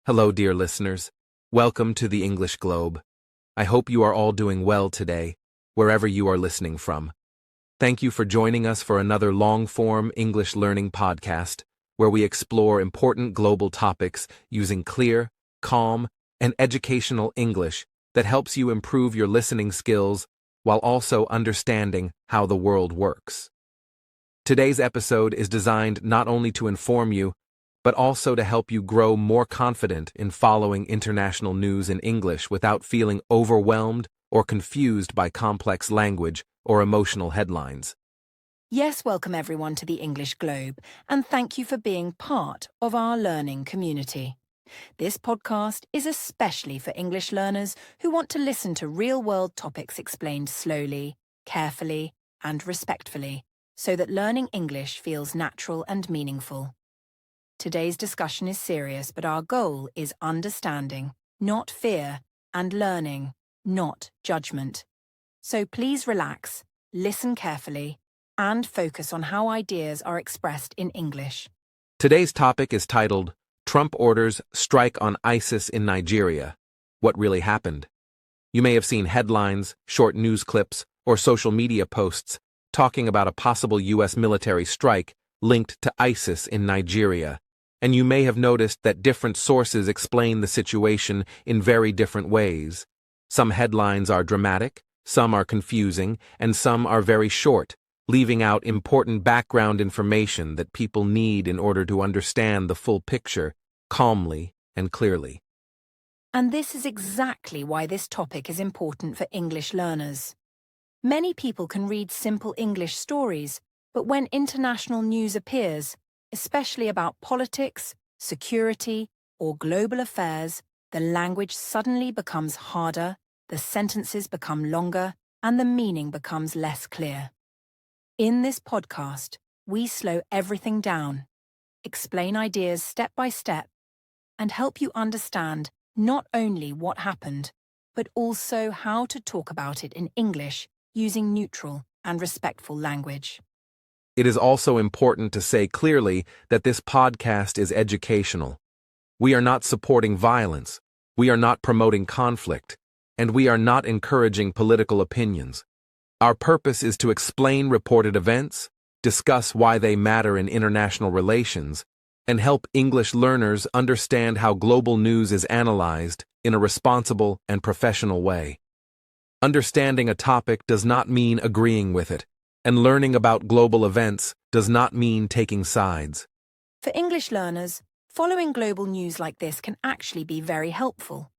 Hello, dear listeners. Welcome to the English Globe. I hope you are all doing well today, wherever you are listening from. Thank you for joining us for another long-form English learning podcast, where we explore important global topics using clear, calm, and educational English that helps you improve your listening skills while also understanding how the world works. Today's episode is designed not only to inform you, but also to help you grow more confident in following international news in English without feeling overwhelmed or confused by complex language or emotional headlines. Yes, welcome everyone to the English Globe, and thank you for being part of our learning community. This podcast is especially for English learners who want to listen to real-world topics explained slowly, carefully, and respectfully, so that learning English feels natural and meaningful. Today's discussion is serious, but our goal is understanding, not fear, and learning, not judgment. So please relax, listen carefully, and focus on how ideas are expressed in English. Today's topic is titled, Trump Orders Strike on ISIS in Nigeria. What really happened? You may have seen headlines, short news clips, or social media posts talking about a possible U.S. military strike linked to ISIS in Nigeria. And you may have noticed that different sources explain the situation in very different ways. Some headlines are dramatic, some are confusing, and some are very short, leaving out important background information that people need in order to understand the full picture calmly and clearly. And this is exactly why this topic is important for English learners. Many people can read simple English stories, but when international news appears, especially about politics, security, or global affairs, the language suddenly becomes harder, the sentences become longer, and the meaning becomes less clear. In this podcast, we slow everything down, explain ideas step by step, and help you understand not only what happened, but also how to talk about it in English using neutral and respectful language. It is also important to say clearly that this podcast is educational. We are not supporting violence, we are not promoting conflict, and we are not encouraging political opinions. Our purpose is to explain reported events, discuss why they matter in international relations, and help English learners understand how global news is analyzed in a responsible and professional way. Understanding a topic does not mean agreeing with it, and learning about global events does not mean taking sides. For English learners, following global news like this can actually be very helpful.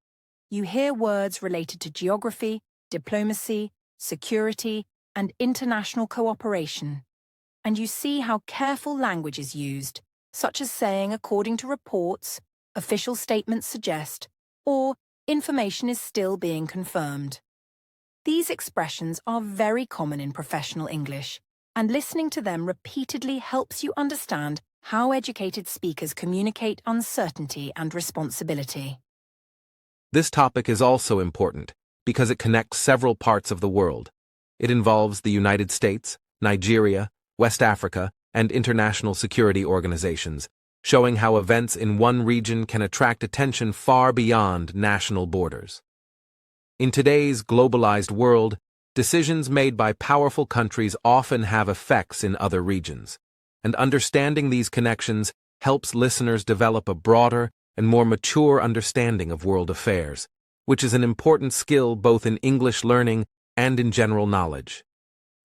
You hear words related to geography, diplomacy, security, and international cooperation. And you see how careful language is used, such as saying according to reports, official statements suggest, or information is still being confirmed. These expressions are very common in professional English, and listening to them repeatedly helps you understand how educated speakers communicate uncertainty and responsibility. This topic is also important because it connects several parts of the world. It involves the United States, Nigeria, West Africa, and international security organizations, showing how events in one region can attract attention far beyond national borders. In today's globalized world, decisions made by powerful countries often have effects in other regions, and understanding these connections helps listeners develop a broader and more mature understanding of world affairs, which is an important skill both in English learning and in general knowledge.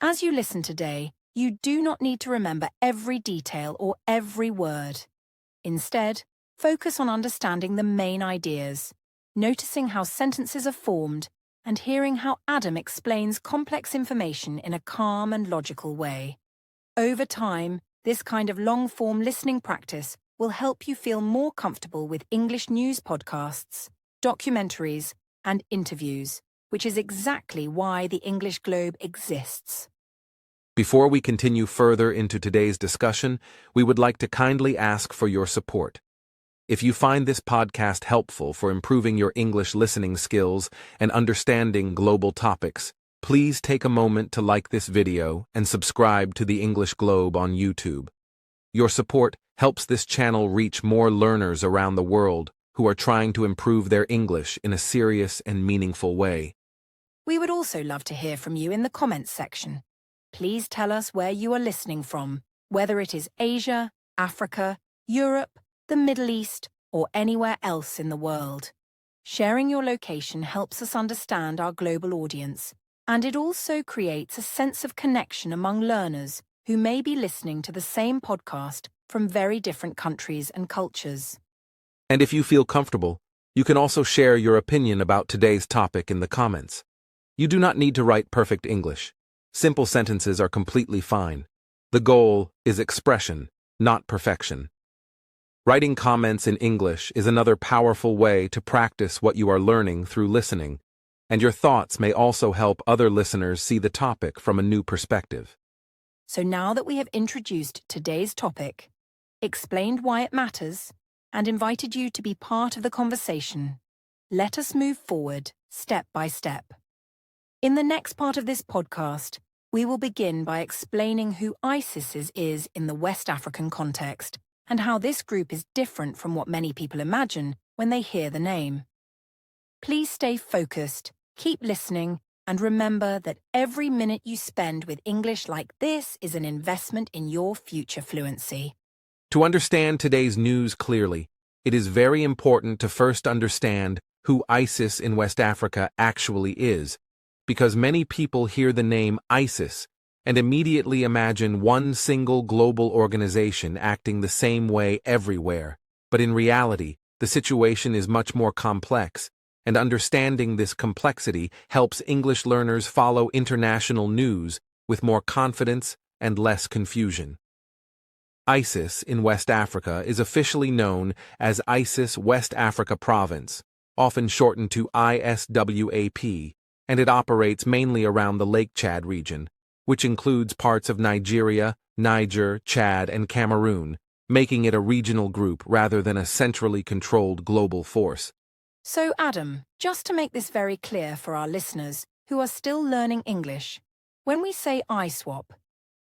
As you listen today, you do not need to remember every detail or every word. Instead, focus on understanding the main ideas, noticing how sentences are formed, and hearing how Adam explains complex information in a calm and logical way. Over time, this kind of long-form listening practice will help you feel more comfortable with English news podcasts, documentaries, and interviews, which is exactly why the English Globe exists. Before we continue further into today's discussion, we would like to kindly ask for your support. If you find this podcast helpful for improving your English listening skills and understanding global topics, please take a moment to like this video and subscribe to the English Globe on YouTube. Your support helps this channel reach more learners around the world who are trying to improve their English in a serious and meaningful way. We would also love to hear from you in the comments section. Please tell us where you are listening from, whether it is Asia, Africa, Europe, the Middle East, or anywhere else in the world. Sharing your location helps us understand our global audience, and it also creates a sense of connection among learners who may be listening to the same podcast from very different countries and cultures. And if you feel comfortable, you can also share your opinion about today's topic in the comments. You do not need to write perfect English. Simple sentences are completely fine. The goal is expression, not perfection. Writing comments in English is another powerful way to practice what you are learning through listening, and your thoughts may also help other listeners see the topic from a new perspective. So now that we have introduced today's topic, explained why it matters, and invited you to be part of the conversation, let us move forward step by step. In the next part of this podcast, we will begin by explaining who ISIS is in the West African context and how this group is different from what many people imagine when they hear the name. Please stay focused, keep listening, and remember that every minute you spend with English like this is an investment in your future fluency. To understand today's news clearly, it is very important to first understand who ISIS in West Africa actually is, because many people hear the name ISIS and immediately imagine one single global organization acting the same way everywhere. But in reality, the situation is much more complex, and understanding this complexity helps English learners follow international news with more confidence and less confusion. ISIS in West Africa is officially known as ISIS West Africa Province, often shortened to ISWAP, and it operates mainly around the Lake Chad region, which includes parts of Nigeria, Niger, Chad, and Cameroon, making it a regional group rather than a centrally controlled global force. So, Adam, just to make this very clear for our listeners who are still learning English, when we say ISWAP,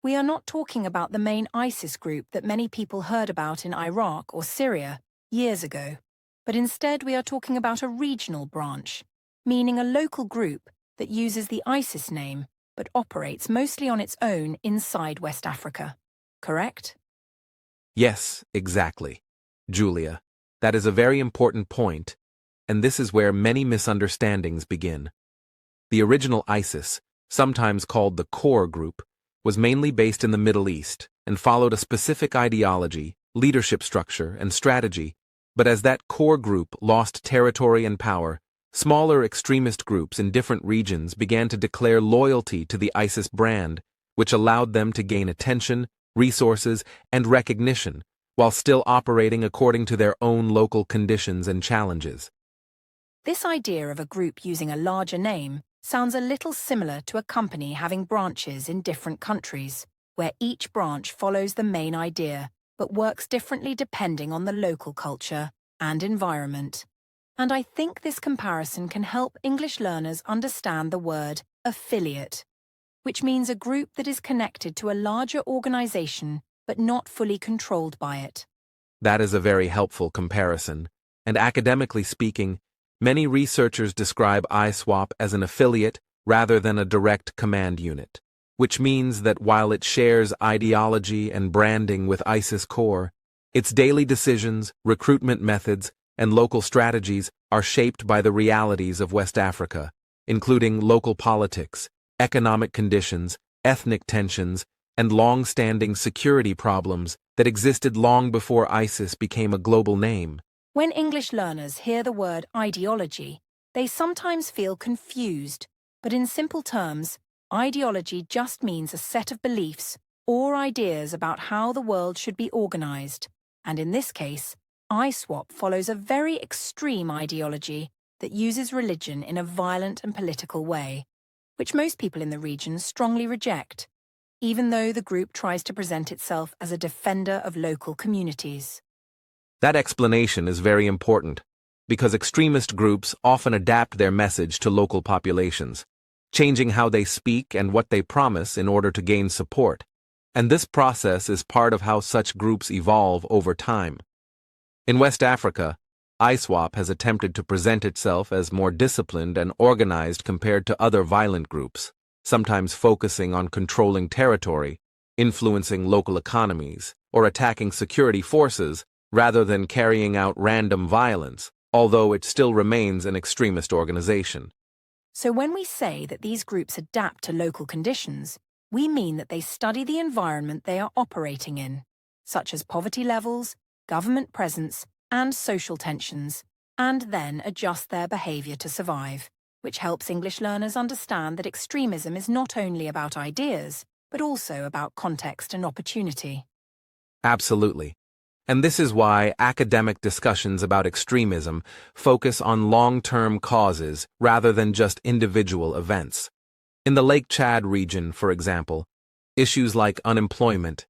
we are not talking about the main ISIS group that many people heard about in Iraq or Syria years ago, but instead we are talking about a regional branch, meaning a local group that uses the ISIS name but operates mostly on its own inside West Africa. Correct? Yes, exactly. Julia, that is a very important point, and this is where many misunderstandings begin. The original ISIS, sometimes called the core group, was mainly based in the Middle East and followed a specific ideology, leadership structure, and strategy, but as that core group lost territory and power, smaller extremist groups in different regions began to declare loyalty to the ISIS brand, which allowed them to gain attention, resources, and recognition, while still operating according to their own local conditions and challenges. This idea of a group using a larger name sounds a little similar to a company having branches in different countries, where each branch follows the main idea, but works differently depending on the local culture and environment. And I think this comparison can help English learners understand the word affiliate, which means a group that is connected to a larger organization but not fully controlled by it. That is a very helpful comparison, and academically speaking, many researchers describe ISWAP as an affiliate rather than a direct command unit, which means that while it shares ideology and branding with ISIS core, its daily decisions, recruitment methods, and local strategies are shaped by the realities of West Africa, including local politics, economic conditions, ethnic tensions, and long-standing security problems that existed long before ISIS became a global name. When English learners hear the word ideology, they sometimes feel confused, but in simple terms, ideology just means a set of beliefs or ideas about how the world should be organized, and in this case, ISWAP follows a very extreme ideology that uses religion in a violent and political way, which most people in the region strongly reject, even though the group tries to present itself as a defender of local communities. That explanation is very important, because extremist groups often adapt their message to local populations, changing how they speak and what they promise in order to gain support, and this process is part of how such groups evolve over time. In West Africa, ISWAP has attempted to present itself as more disciplined and organized compared to other violent groups, sometimes focusing on controlling territory, influencing local economies, or attacking security forces rather than carrying out random violence, although it still remains an extremist organization. So when we say that these groups adapt to local conditions, we mean that they study the environment they are operating in, such as poverty levels, government presence, and social tensions, and then adjust their behavior to survive, which helps English learners understand that extremism is not only about ideas, but also about context and opportunity. Absolutely. And this is why academic discussions about extremism focus on long-term causes rather than just individual events. In the Lake Chad region, for example, issues like unemployment,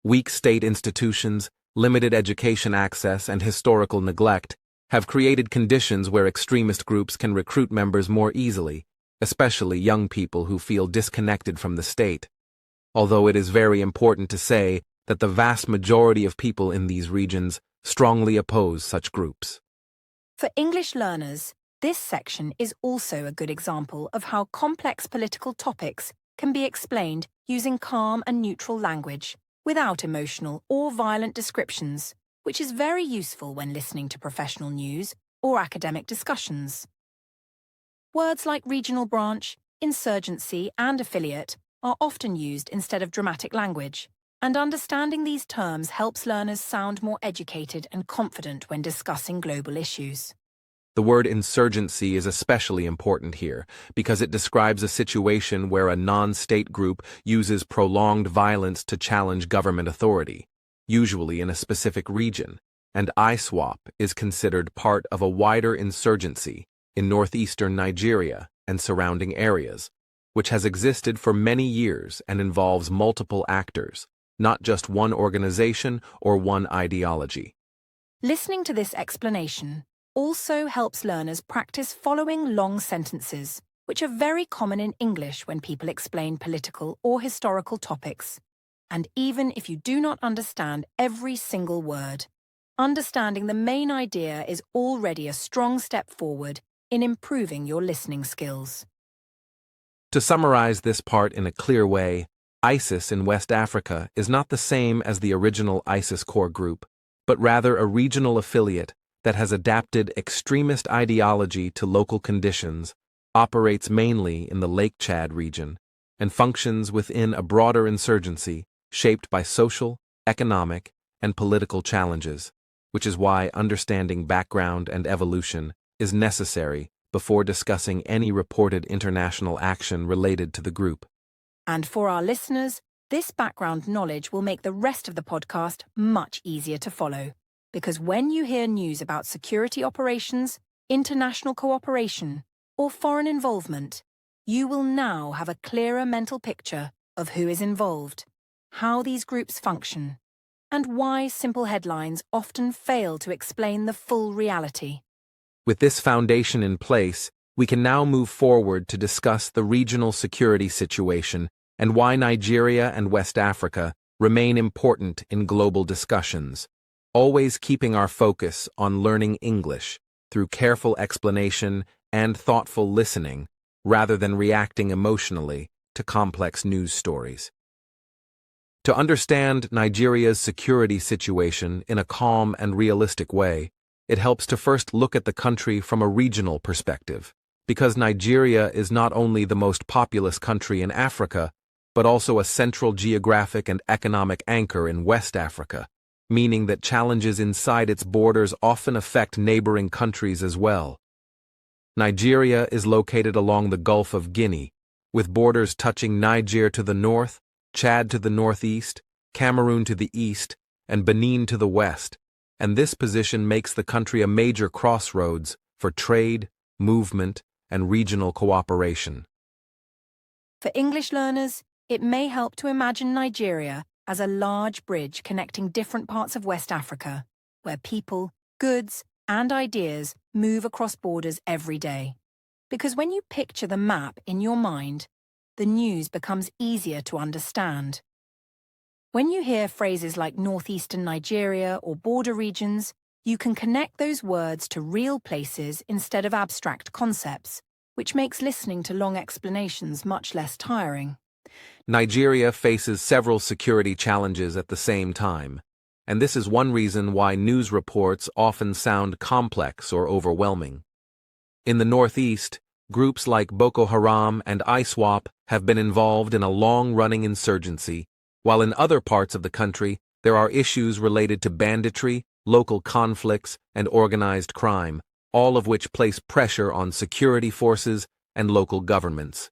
weak state institutions, limited education access, and historical neglect have created conditions where extremist groups can recruit members more easily, especially young people who feel disconnected from the state. Although it is very important to say that the vast majority of people in these regions strongly oppose such groups. For English learners, this section is also a good example of how complex political topics can be explained using calm and neutral language, without emotional or violent descriptions, which is very useful when listening to professional news or academic discussions. Words like regional branch, insurgency, and affiliate are often used instead of dramatic language, and understanding these terms helps learners sound more educated and confident when discussing global issues. The word insurgency is especially important here because it describes a situation where a non-state group uses prolonged violence to challenge government authority, usually in a specific region, and ISWAP is considered part of a wider insurgency in northeastern Nigeria and surrounding areas, which has existed for many years and involves multiple actors, not just one organization or one ideology. Listening to this explanation also helps learners practice following long sentences, which are very common in English when people explain political or historical topics. And even if you do not understand every single word, understanding the main idea is already a strong step forward in improving your listening skills. To summarize this part in a clear way, ISIS in West Africa is not the same as the original ISIS core group, but rather a regional affiliate that has adapted extremist ideology to local conditions, operates mainly in the Lake Chad region, and functions within a broader insurgency shaped by social, economic, and political challenges, which is why understanding background and evolution is necessary before discussing any reported international action related to the group. And for our listeners, this background knowledge will make the rest of the podcast much easier to follow. Because when you hear news about security operations, international cooperation, or foreign involvement, you will now have a clearer mental picture of who is involved, how these groups function, and why simple headlines often fail to explain the full reality. With this foundation in place, we can now move forward to discuss the regional security situation and why Nigeria and West Africa remain important in global discussions, always keeping our focus on learning English through careful explanation and thoughtful listening, rather than reacting emotionally to complex news stories. To understand Nigeria's security situation in a calm and realistic way, it helps to first look at the country from a regional perspective, because Nigeria is not only the most populous country in Africa, but also a central geographic and economic anchor in West Africa, meaning that challenges inside its borders often affect neighboring countries as well. Nigeria is located along the Gulf of Guinea, with borders touching Niger to the north, Chad to the northeast, Cameroon to the east, and Benin to the west, and this position makes the country a major crossroads for trade, movement, and regional cooperation. For English learners, it may help to imagine Nigeria as a large bridge connecting different parts of West Africa, where people, goods, and ideas move across borders every day. Because when you picture the map in your mind, the news becomes easier to understand. When you hear phrases like northeastern Nigeria or border regions, You can connect those words to real places instead of abstract concepts, which makes listening to long explanations much less tiring. Nigeria faces several security challenges at the same time, and this is one reason why news reports often sound complex or overwhelming. In the Northeast, groups like Boko Haram and ISWAP have been involved in a long-running insurgency, while in other parts of the country there are issues related to banditry, local conflicts, and organized crime, all of which place pressure on security forces and local governments.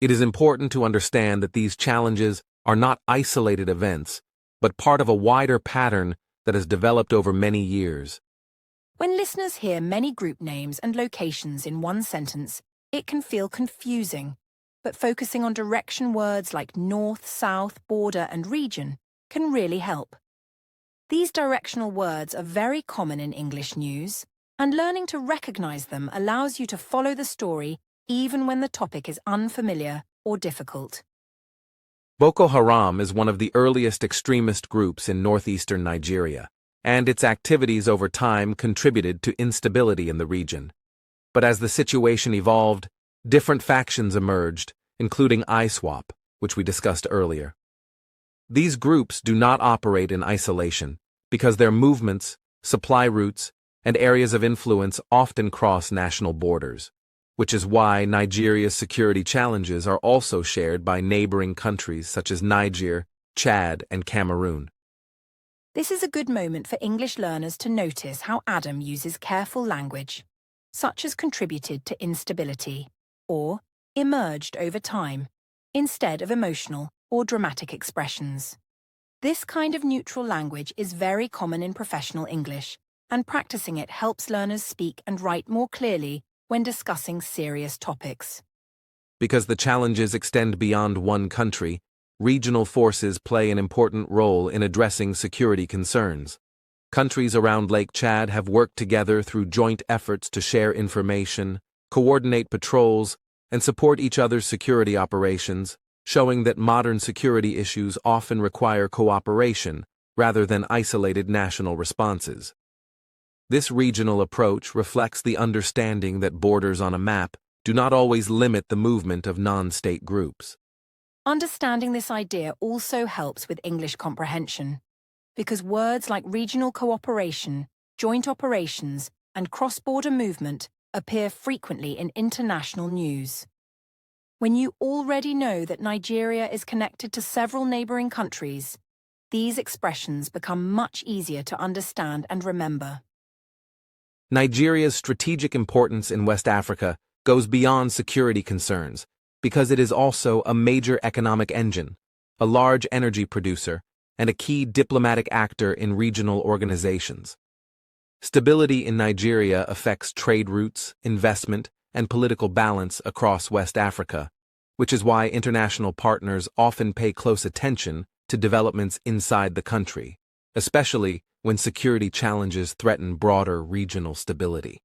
It is important to understand that these challenges are not isolated events, but part of a wider pattern that has developed over many years. When listeners hear many group names and locations in one sentence, it can feel confusing, but focusing on direction words like north, south, border, and region can really help. These directional words are very common in English news, and learning to recognize them allows you to follow the story even when the topic is unfamiliar or difficult. Boko Haram is one of the earliest extremist groups in northeastern Nigeria, and its activities over time contributed to instability in the region. But as the situation evolved, different factions emerged, including ISWAP, which we discussed earlier. These groups do not operate in isolation because their movements, supply routes, and areas of influence often cross national borders, which is why Nigeria's security challenges are also shared by neighboring countries such as Niger, Chad, and Cameroon. This is a good moment for English learners to notice how Adam uses careful language, such as contributed to instability, or emerged over time, instead of emotional or dramatic expressions. This kind of neutral language is very common in professional English, and practicing it helps learners speak and write more clearly when discussing serious topics. Because the challenges extend beyond one country, regional forces play an important role in addressing security concerns. Countries around Lake Chad have worked together through joint efforts to share information, coordinate patrols, and support each other's security operations, showing that modern security issues often require cooperation rather than isolated national responses. This regional approach reflects the understanding that borders on a map do not always limit the movement of non-state groups. Understanding this idea also helps with English comprehension, because words like regional cooperation, joint operations, and cross-border movement appear frequently in international news. When you already know that Nigeria is connected to several neighboring countries, these expressions become much easier to understand and remember. Nigeria's strategic importance in West Africa goes beyond security concerns because it is also a major economic engine, a large energy producer, and a key diplomatic actor in regional organizations. Stability in Nigeria affects trade routes, investment, and political balance across West Africa, which is why international partners often pay close attention to developments inside the country, especially when security challenges threaten broader regional stability.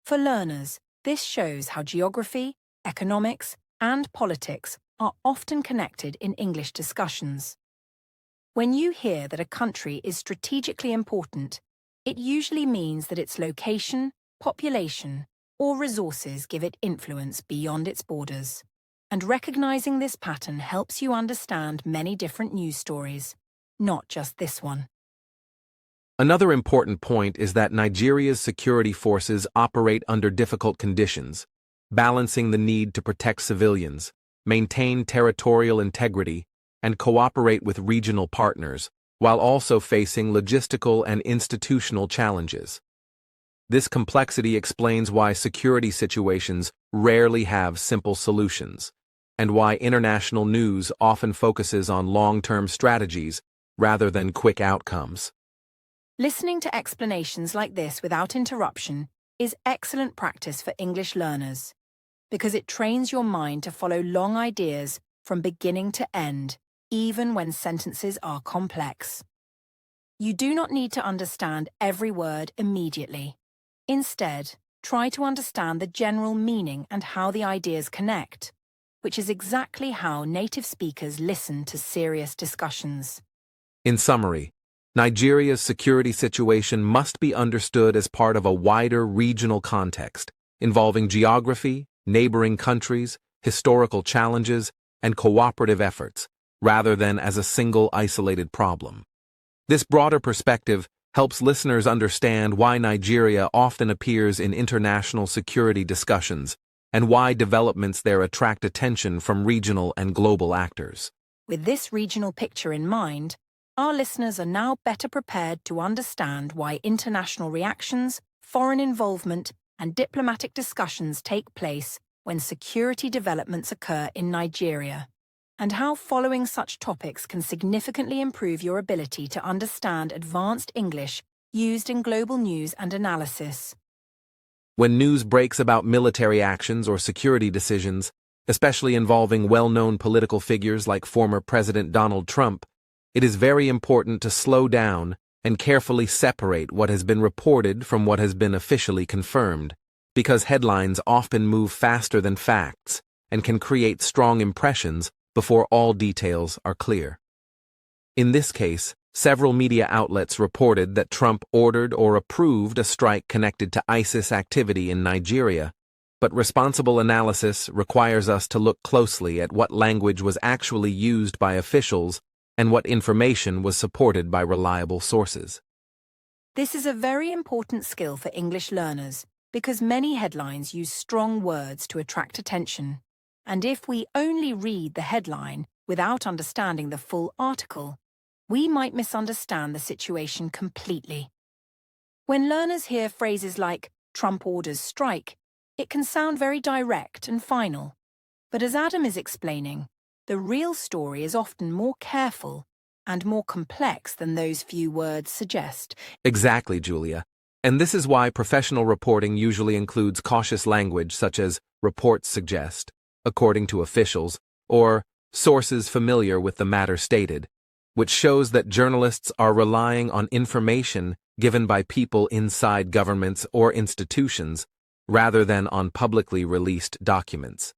For learners, this shows how geography, economics, and politics are often connected in English discussions. When you hear that a country is strategically important, it usually means that its location, population, or resources give it influence beyond its borders. And recognizing this pattern helps you understand many different news stories, not just this one. Another important point is that Nigeria's security forces operate under difficult conditions, balancing the need to protect civilians, maintain territorial integrity, and cooperate with regional partners, while also facing logistical and institutional challenges. This complexity explains why security situations rarely have simple solutions, and why international news often focuses on long-term strategies rather than quick outcomes. Listening to explanations like this without interruption is excellent practice for English learners, because it trains your mind to follow long ideas from beginning to end, even when sentences are complex. You do not need to understand every word immediately. Instead, try to understand the general meaning and how the ideas connect, which is exactly how native speakers listen to serious discussions. In summary, Nigeria's security situation must be understood as part of a wider regional context, involving geography, neighboring countries, historical challenges, and cooperative efforts, rather than as a single isolated problem. This broader perspective helps listeners understand why Nigeria often appears in international security discussions and why developments there attract attention from regional and global actors. With this regional picture in mind, our listeners are now better prepared to understand why international reactions, foreign involvement, and diplomatic discussions take place when security developments occur in Nigeria, and how following such topics can significantly improve your ability to understand advanced English used in global news and analysis. When news breaks about military actions or security decisions, especially involving well-known political figures like former President Donald Trump, it is very important to slow down and carefully separate what has been reported from what has been officially confirmed, because headlines often move faster than facts and can create strong impressions before all details are clear. In this case, several media outlets reported that Trump ordered or approved a strike connected to ISIS activity in Nigeria, but responsible analysis requires us to look closely at what language was actually used by officials and what information was supported by reliable sources. This is a very important skill for English learners because many headlines use strong words to attract attention. And if we only read the headline without understanding the full article, we might misunderstand the situation completely. When learners hear phrases like Trump orders strike, it can sound very direct and final. But as Adam is explaining, the real story is often more careful and more complex than those few words suggest. Exactly, Julia. And this is why professional reporting usually includes cautious language such as reports suggest, according to officials, or sources familiar with the matter stated, which shows that journalists are relying on information given by people inside governments or institutions rather than on publicly released documents.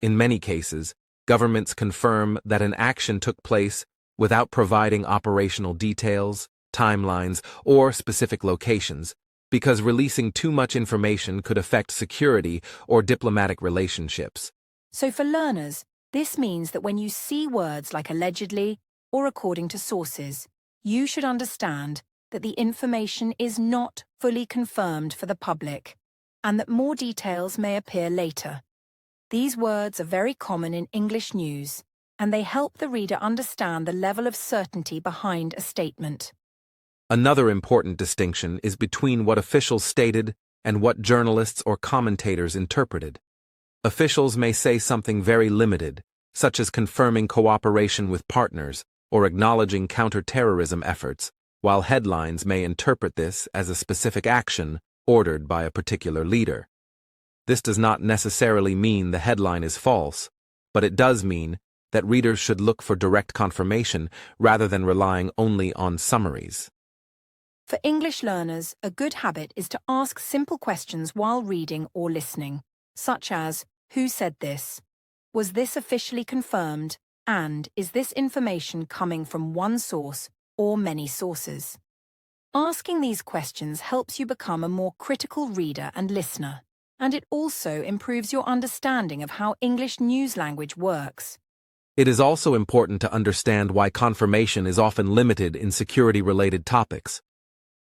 In many cases, governments confirm that an action took place without providing operational details, timelines, or specific locations, because releasing too much information could affect security or diplomatic relationships. So for learners, this means that when you see words like allegedly or according to sources, you should understand that the information is not fully confirmed for the public, and that more details may appear later. These words are very common in English news, and they help the reader understand the level of certainty behind a statement. Another important distinction is between what officials stated and what journalists or commentators interpreted. Officials may say something very limited, such as confirming cooperation with partners or acknowledging counterterrorism efforts, while headlines may interpret this as a specific action ordered by a particular leader. This does not necessarily mean the headline is false, but it does mean that readers should look for direct confirmation rather than relying only on summaries. For English learners, a good habit is to ask simple questions while reading or listening, such as, who said this? Was this officially confirmed? And is this information coming from one source or many sources? Asking these questions helps you become a more critical reader and listener, and it also improves your understanding of how English news language works. It is also important to understand why confirmation is often limited in security-related topics.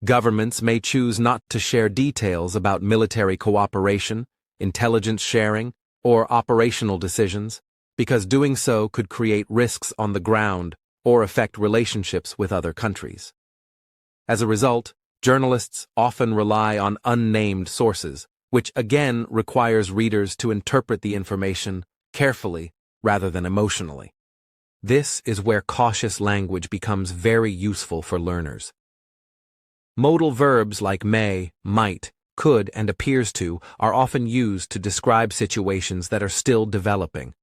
Governments may choose not to share details about military cooperation, intelligence sharing, or operational decisions, because doing so could create risks on the ground or affect relationships with other countries. As a result, journalists often rely on unnamed sources, which again requires readers to interpret the information carefully rather than emotionally. This is where cautious language becomes very useful for learners. Modal verbs like may, might, could, and appears to are often used to describe situations that are still developing.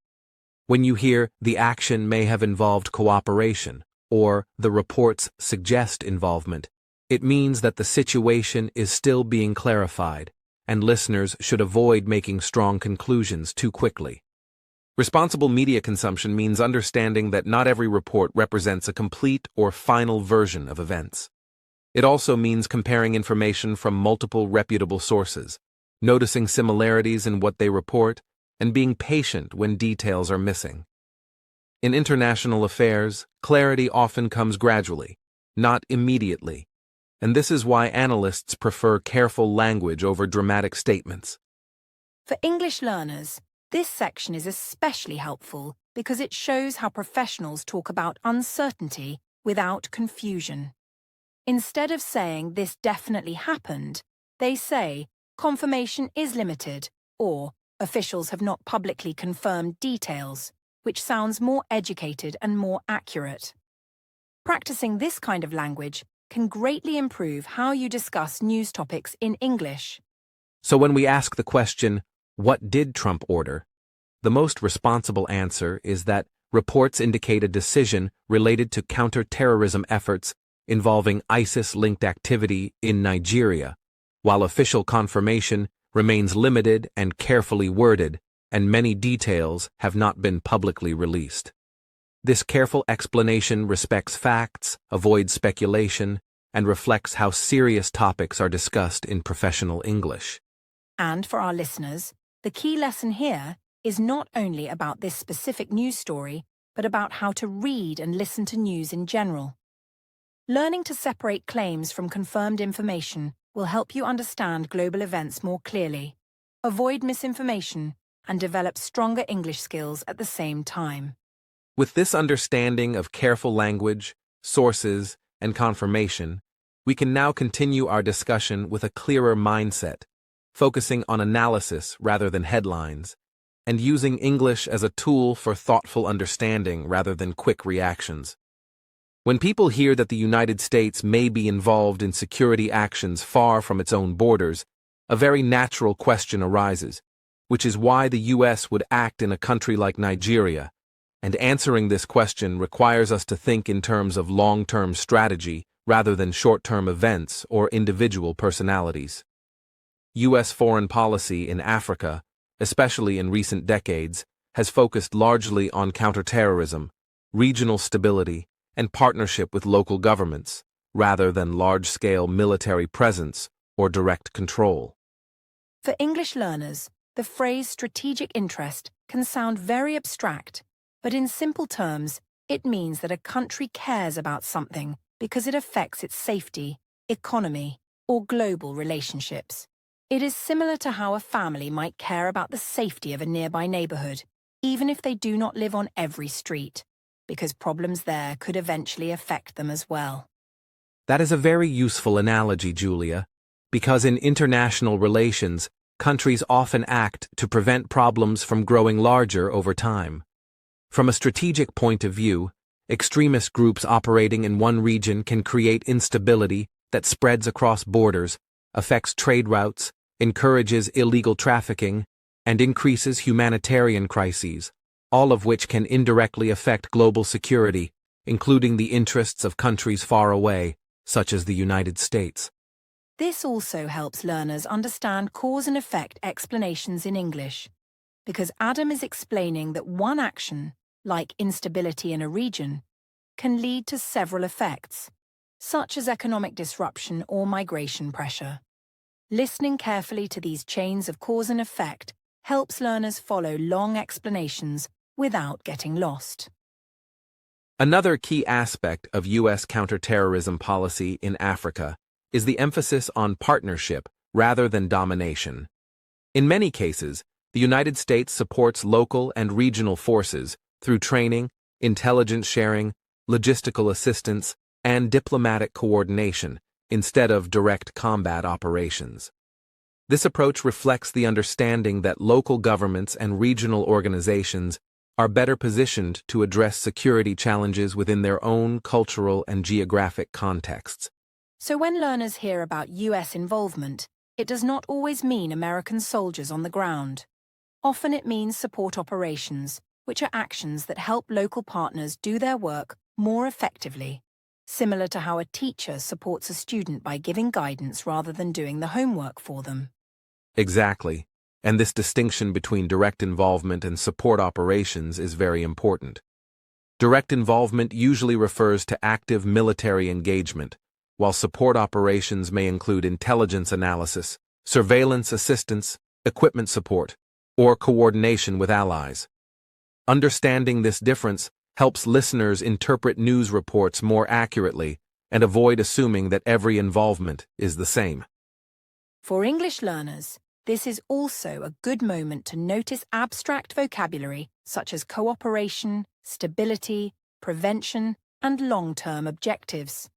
When you hear the action may have involved cooperation or the reports suggest involvement, it means that the situation is still being clarified, and listeners should avoid making strong conclusions too quickly. Responsible media consumption means understanding that not every report represents a complete or final version of events. It also means comparing information from multiple reputable sources, noticing similarities in what they report, and being patient when details are missing. In international affairs, clarity often comes gradually, not immediately, and this is why analysts prefer careful language over dramatic statements. For English learners, this section is especially helpful because it shows how professionals talk about uncertainty without confusion. Instead of saying this definitely happened, they say confirmation is limited or officials have not publicly confirmed details, which sounds more educated and more accurate. Practicing this kind of language can greatly improve how you discuss news topics in English. So when we ask the question, what did Trump order? The most responsible answer is that reports indicate a decision related to counterterrorism efforts involving ISIS-linked activity in Nigeria, while official confirmation remains limited and carefully worded, and many details have not been publicly released. This careful explanation respects facts, avoids speculation, and reflects how serious topics are discussed in professional English. And for our listeners, the key lesson here is not only about this specific news story, but about how to read and listen to news in general. Learning to separate claims from confirmed information will help you understand global events more clearly, avoid misinformation, and develop stronger English skills at the same time. With this understanding of careful language, sources, and confirmation, we can now continue our discussion with a clearer mindset, focusing on analysis rather than headlines, and using English as a tool for thoughtful understanding rather than quick reactions. When people hear that the United States may be involved in security actions far from its own borders, a very natural question arises, which is why the U.S. would act in a country like Nigeria, and answering this question requires us to think in terms of long-term strategy rather than short-term events or individual personalities. U.S. foreign policy in Africa, especially in recent decades, has focused largely on counterterrorism, regional stability, and partnership with local governments, rather than large-scale military presence or direct control. For English learners, the phrase strategic interest can sound very abstract, but in simple terms, it means that a country cares about something because it affects its safety, economy, or global relationships. It is similar to how a family might care about the safety of a nearby neighborhood, even if they do not live on every street, because problems there could eventually affect them as well. That is a very useful analogy, Julia, because in international relations, countries often act to prevent problems from growing larger over time. From a strategic point of view, extremist groups operating in one region can create instability that spreads across borders, affects trade routes, encourages illegal trafficking, and increases humanitarian crises, all of which can indirectly affect global security, including the interests of countries far away, such as the United States. This also helps learners understand cause and effect explanations in English, because Adam is explaining that one action, like instability in a region, can lead to several effects, such as economic disruption or migration pressure. Listening carefully to these chains of cause and effect helps learners follow long explanations without getting lost. Another key aspect of U.S. counterterrorism policy in Africa is the emphasis on partnership rather than domination. In many cases, the United States supports local and regional forces through training, intelligence sharing, logistical assistance, and diplomatic coordination instead of direct combat operations. This approach reflects the understanding that local governments and regional organizations are better positioned to address security challenges within their own cultural and geographic contexts. So when learners hear about US involvement, it does not always mean American soldiers on the ground. Often it means support operations, which are actions that help local partners do their work more effectively, similar to how a teacher supports a student by giving guidance rather than doing the homework for them. Exactly. and this distinction between direct involvement and support operations is very important. Direct involvement usually refers to active military engagement, while support operations may include intelligence analysis, surveillance assistance, equipment support, or coordination with allies. Understanding this difference helps listeners interpret news reports more accurately and avoid assuming that every involvement is the same. For English learners, this is also a good moment to notice abstract vocabulary such as cooperation, stability, prevention, and long-term objectives.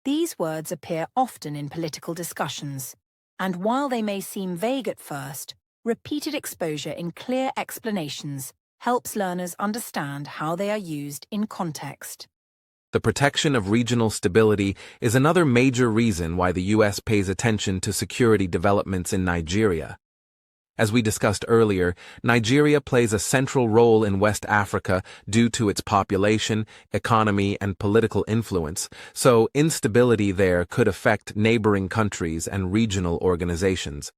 These words appear often in political discussions, and while they may seem vague at first, repeated exposure in clear explanations helps learners understand how they are used in context. The protection of regional stability is another major reason why the U.S. pays attention to security developments in Nigeria. As we discussed earlier, Nigeria plays a central role in West Africa due to its population, economy, and political influence, so instability there could affect neighboring countries and regional organizations.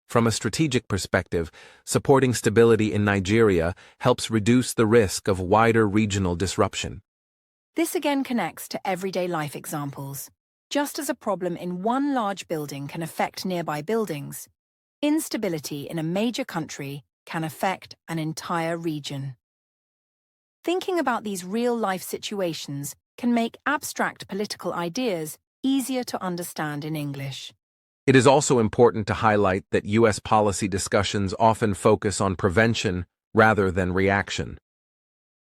From a strategic perspective, supporting stability in Nigeria helps reduce the risk of wider regional disruption. This again connects to everyday life examples. Just as a problem in one large building can affect nearby buildings, instability in a major country can affect an entire region. Thinking about these real-life situations can make abstract political ideas easier to understand in English. It is also important to highlight that U.S. policy discussions often focus on prevention rather than reaction.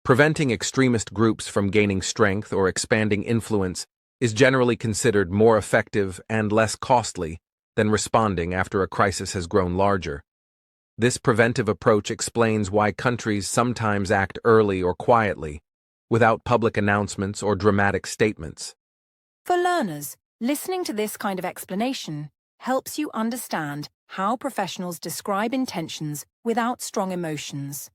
Preventing extremist groups from gaining strength or expanding influence is generally considered more effective and less costly than responding after a crisis has grown larger. This preventive approach explains why countries sometimes act early or quietly, without public announcements or dramatic statements. For learners, listening to this kind of explanation helps you understand how professionals describe intentions without strong emotions.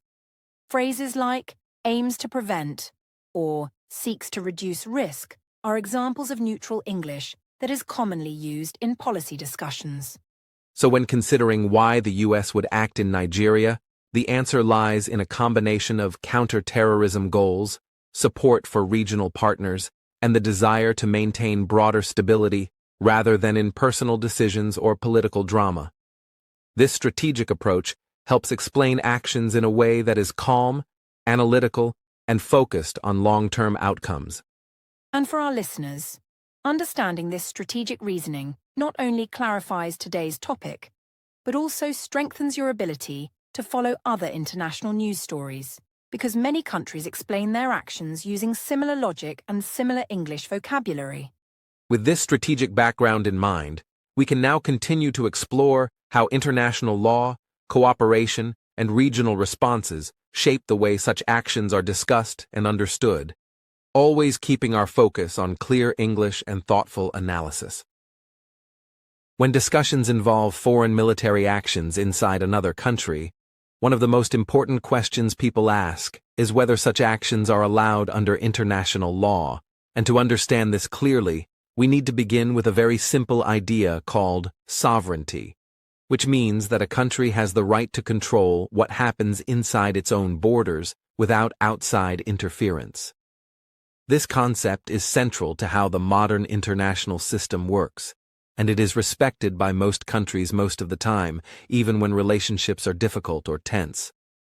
Phrases like aims to prevent or seeks to reduce risk are examples of neutral English that is commonly used in policy discussions. So when considering why the U.S. would act in Nigeria, the answer lies in a combination of counterterrorism goals, support for regional partners, and the desire to maintain broader stability rather than in personal decisions or political drama. This strategic approach helps explain actions in a way that is calm, analytical, and focused on long-term outcomes. And for our listeners, understanding this strategic reasoning not only clarifies today's topic, but also strengthens your ability to follow other international news stories, because many countries explain their actions using similar logic and similar English vocabulary. With this strategic background in mind, we can now continue to explore how international law, cooperation, and regional responses shape the way such actions are discussed and understood, always keeping our focus on clear English and thoughtful analysis. When discussions involve foreign military actions inside another country, one of the most important questions people ask is whether such actions are allowed under international law, and to understand this clearly, we need to begin with a very simple idea called sovereignty, which means that a country has the right to control what happens inside its own borders without outside interference. This concept is central to how the modern international system works, and it is respected by most countries most of the time, even when relationships are difficult or tense.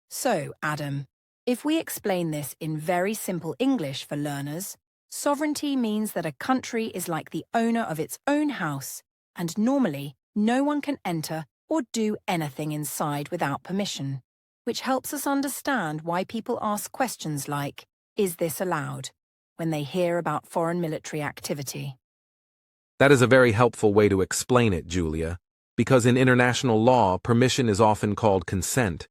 So, Adam, if we explain this in very simple English for learners, sovereignty means that a country is like the owner of its own house, and normally no one can enter or do anything inside without permission, which helps us understand why people ask questions like, "Is this allowed?" when they hear about foreign military activity. That is a very helpful way to explain it, Julia, because in international law, permission is often called consent,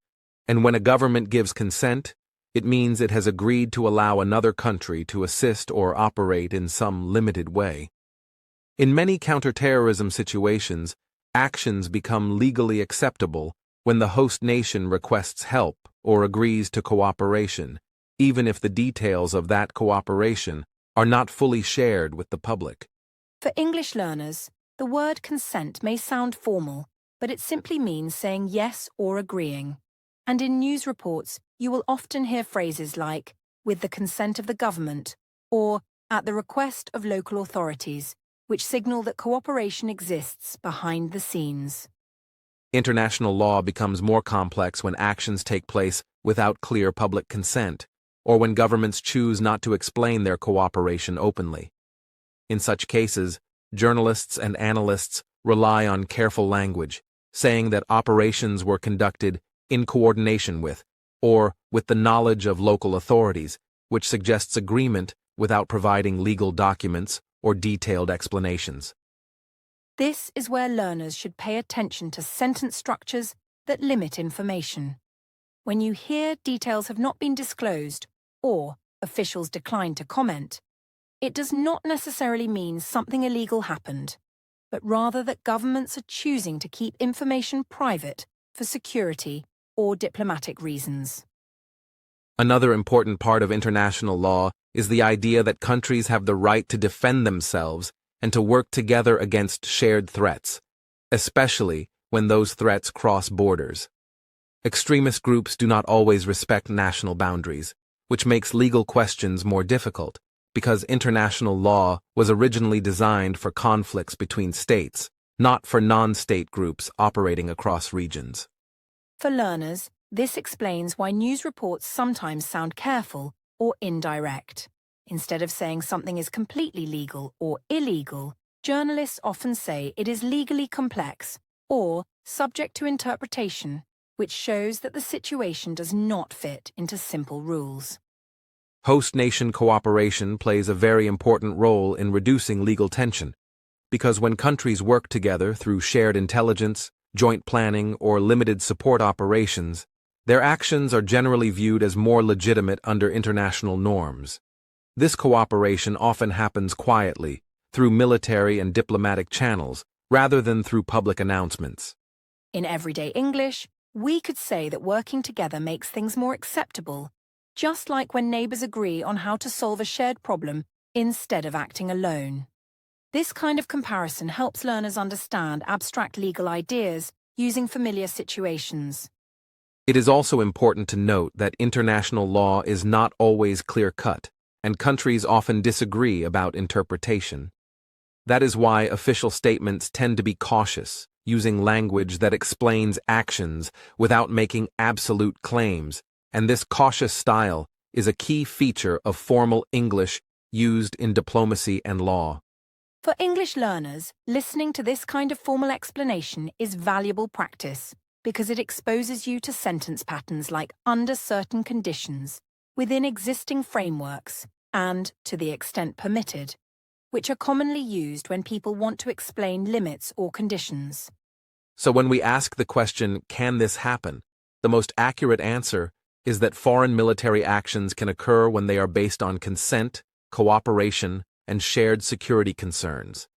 and when a government gives consent, it means it has agreed to allow another country to assist or operate in some limited way. In many counterterrorism situations, actions become legally acceptable when the host nation requests help or agrees to cooperation, even if the details of that cooperation are not fully shared with the public. For English learners, the word consent may sound formal, but it simply means saying yes or agreeing. And in news reports, you will often hear phrases like, with the consent of the government, or at the request of local authorities, which signal that cooperation exists behind the scenes. International law becomes more complex when actions take place without clear public consent, or when governments choose not to explain their cooperation openly. In such cases, journalists and analysts rely on careful language, saying that operations were conducted in coordination with, or with the knowledge of local authorities, which suggests agreement without providing legal documents or detailed explanations. This is where learners should pay attention to sentence structures that limit information. When you hear details have not been disclosed, or officials decline to comment, it does not necessarily mean something illegal happened, but rather that governments are choosing to keep information private for security or diplomatic reasons. Another important part of international law is the idea that countries have the right to defend themselves and to work together against shared threats, especially when those threats cross borders. Extremist groups do not always respect national boundaries, which makes legal questions more difficult, because international law was originally designed for conflicts between states, not for non-state groups operating across regions. For learners, this explains why news reports sometimes sound careful or indirect. Instead of saying something is completely legal or illegal, journalists often say it is legally complex or subject to interpretation, which shows that the situation does not fit into simple rules. Host nation cooperation plays a very important role in reducing legal tension, because when countries work together through shared intelligence, joint planning, or limited support operations, their actions are generally viewed as more legitimate under international norms. This cooperation often happens quietly, through military and diplomatic channels, rather than through public announcements. In everyday English, we could say that working together makes things more acceptable, just like when neighbors agree on how to solve a shared problem instead of acting alone. This kind of comparison helps learners understand abstract legal ideas using familiar situations. It is also important to note that international law is not always clear-cut, and countries often disagree about interpretation. That is why official statements tend to be cautious, using language that explains actions without making absolute claims, and this cautious style is a key feature of formal English used in diplomacy and law. For English learners, listening to this kind of formal explanation is valuable practice because it exposes you to sentence patterns like under certain conditions, within existing frameworks, and to the extent permitted, which are commonly used when people want to explain limits or conditions. So when we ask the question, can this happen? The most accurate answer is that foreign military actions can occur when they are based on consent, cooperation, and shared security concerns.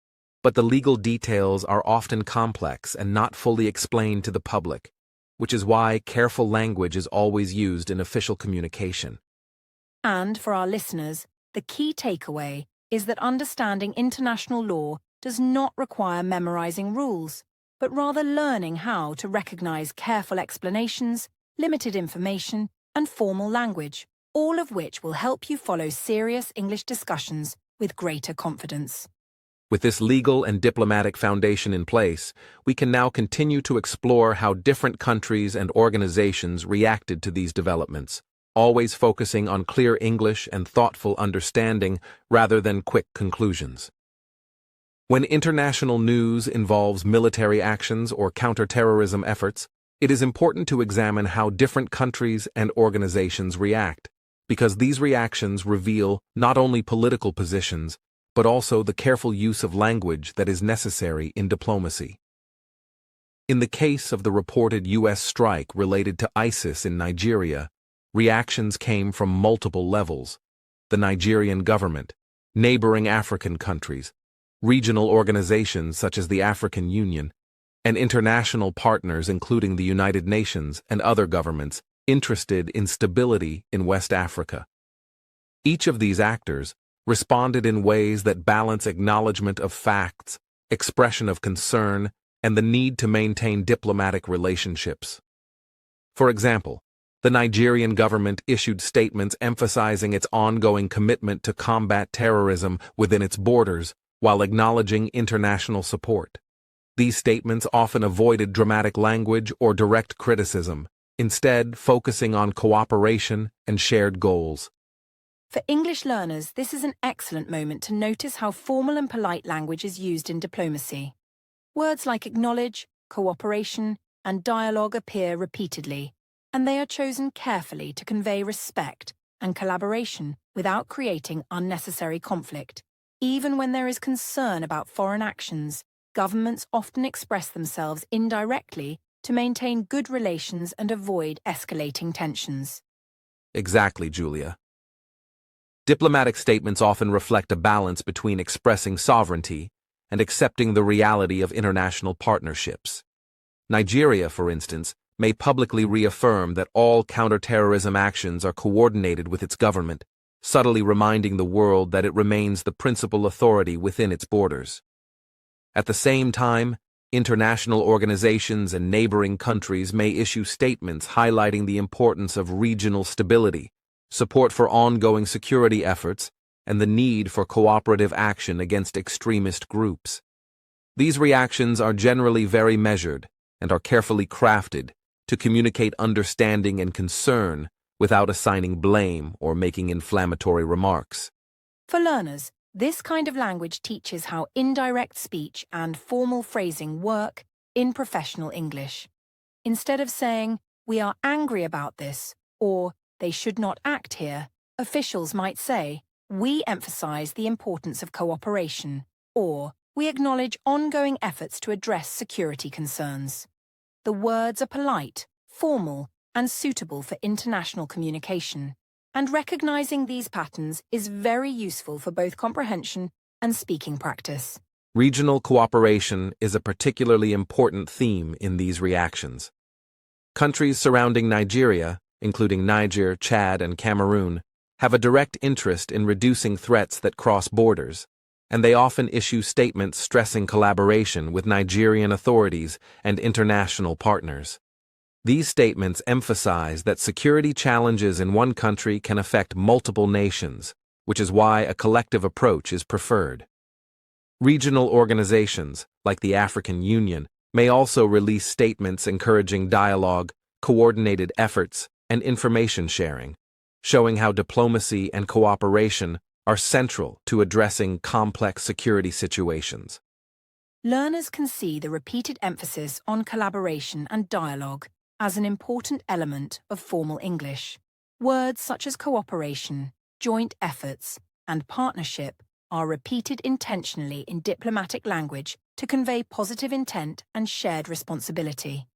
But the legal details are often complex and not fully explained to the public, which is why careful language is always used in official communication. And for our listeners, the key takeaway is that understanding international law does not require memorizing rules, but rather learning how to recognize careful explanations, limited information, and formal language, all of which will help you follow serious English discussions with greater confidence. With this legal and diplomatic foundation in place, we can now continue to explore how different countries and organizations reacted to these developments, always focusing on clear English and thoughtful understanding rather than quick conclusions. When international news involves military actions or counterterrorism efforts, it is important to examine how different countries and organizations react, because these reactions reveal not only political positions, but also the careful use of language that is necessary in diplomacy. In the case of the reported U.S. strike related to ISIS in Nigeria, reactions came from multiple levels: the Nigerian government, neighboring African countries, regional organizations such as the African Union, and international partners including the United Nations and other governments interested in stability in West Africa. Each of these actors responded in ways that balance acknowledgement of facts, expression of concern, and the need to maintain diplomatic relationships. For example, the Nigerian government issued statements emphasizing its ongoing commitment to combat terrorism within its borders while acknowledging international support. These statements often avoided dramatic language or direct criticism, instead focusing on cooperation and shared goals. For English learners, this is an excellent moment to notice how formal and polite language is used in diplomacy. Words like acknowledge, cooperation, and dialogue appear repeatedly, and they are chosen carefully to convey respect and collaboration without creating unnecessary conflict. Even when there is concern about foreign actions, governments often express themselves indirectly to maintain good relations and avoid escalating tensions. Exactly, Julia. Diplomatic statements often reflect a balance between expressing sovereignty and accepting the reality of international partnerships. Nigeria, for instance, may publicly reaffirm that all counterterrorism actions are coordinated with its government, subtly reminding the world that it remains the principal authority within its borders. At the same time, international organizations and neighboring countries may issue statements highlighting the importance of regional stability, support for ongoing security efforts, and the need for cooperative action against extremist groups. These reactions are generally very measured and are carefully crafted to communicate understanding and concern without assigning blame or making inflammatory remarks. For learners, this kind of language teaches how indirect speech and formal phrasing work in professional English. Instead of saying, "We are angry about this," or "They should not act here," officials might say, "We emphasize the importance of cooperation," or "We acknowledge ongoing efforts to address security concerns." The words are polite, formal, and suitable for international communication, and recognizing these patterns is very useful for both comprehension and speaking practice. Regional cooperation is a particularly important theme in these reactions. Countries surrounding Nigeria, including Niger, Chad, and Cameroon, have a direct interest in reducing threats that cross borders, and they often issue statements stressing collaboration with Nigerian authorities and international partners. These statements emphasize that security challenges in one country can affect multiple nations, which is why a collective approach is preferred. Regional organizations, like the African Union, may also release statements encouraging dialogue, coordinated efforts, and information sharing, showing how diplomacy and cooperation are central to addressing complex security situations. Learners can see the repeated emphasis on collaboration and dialogue as an important element of formal English. Words such as cooperation, joint efforts, and partnership are repeated intentionally in diplomatic language to convey positive intent and shared responsibility.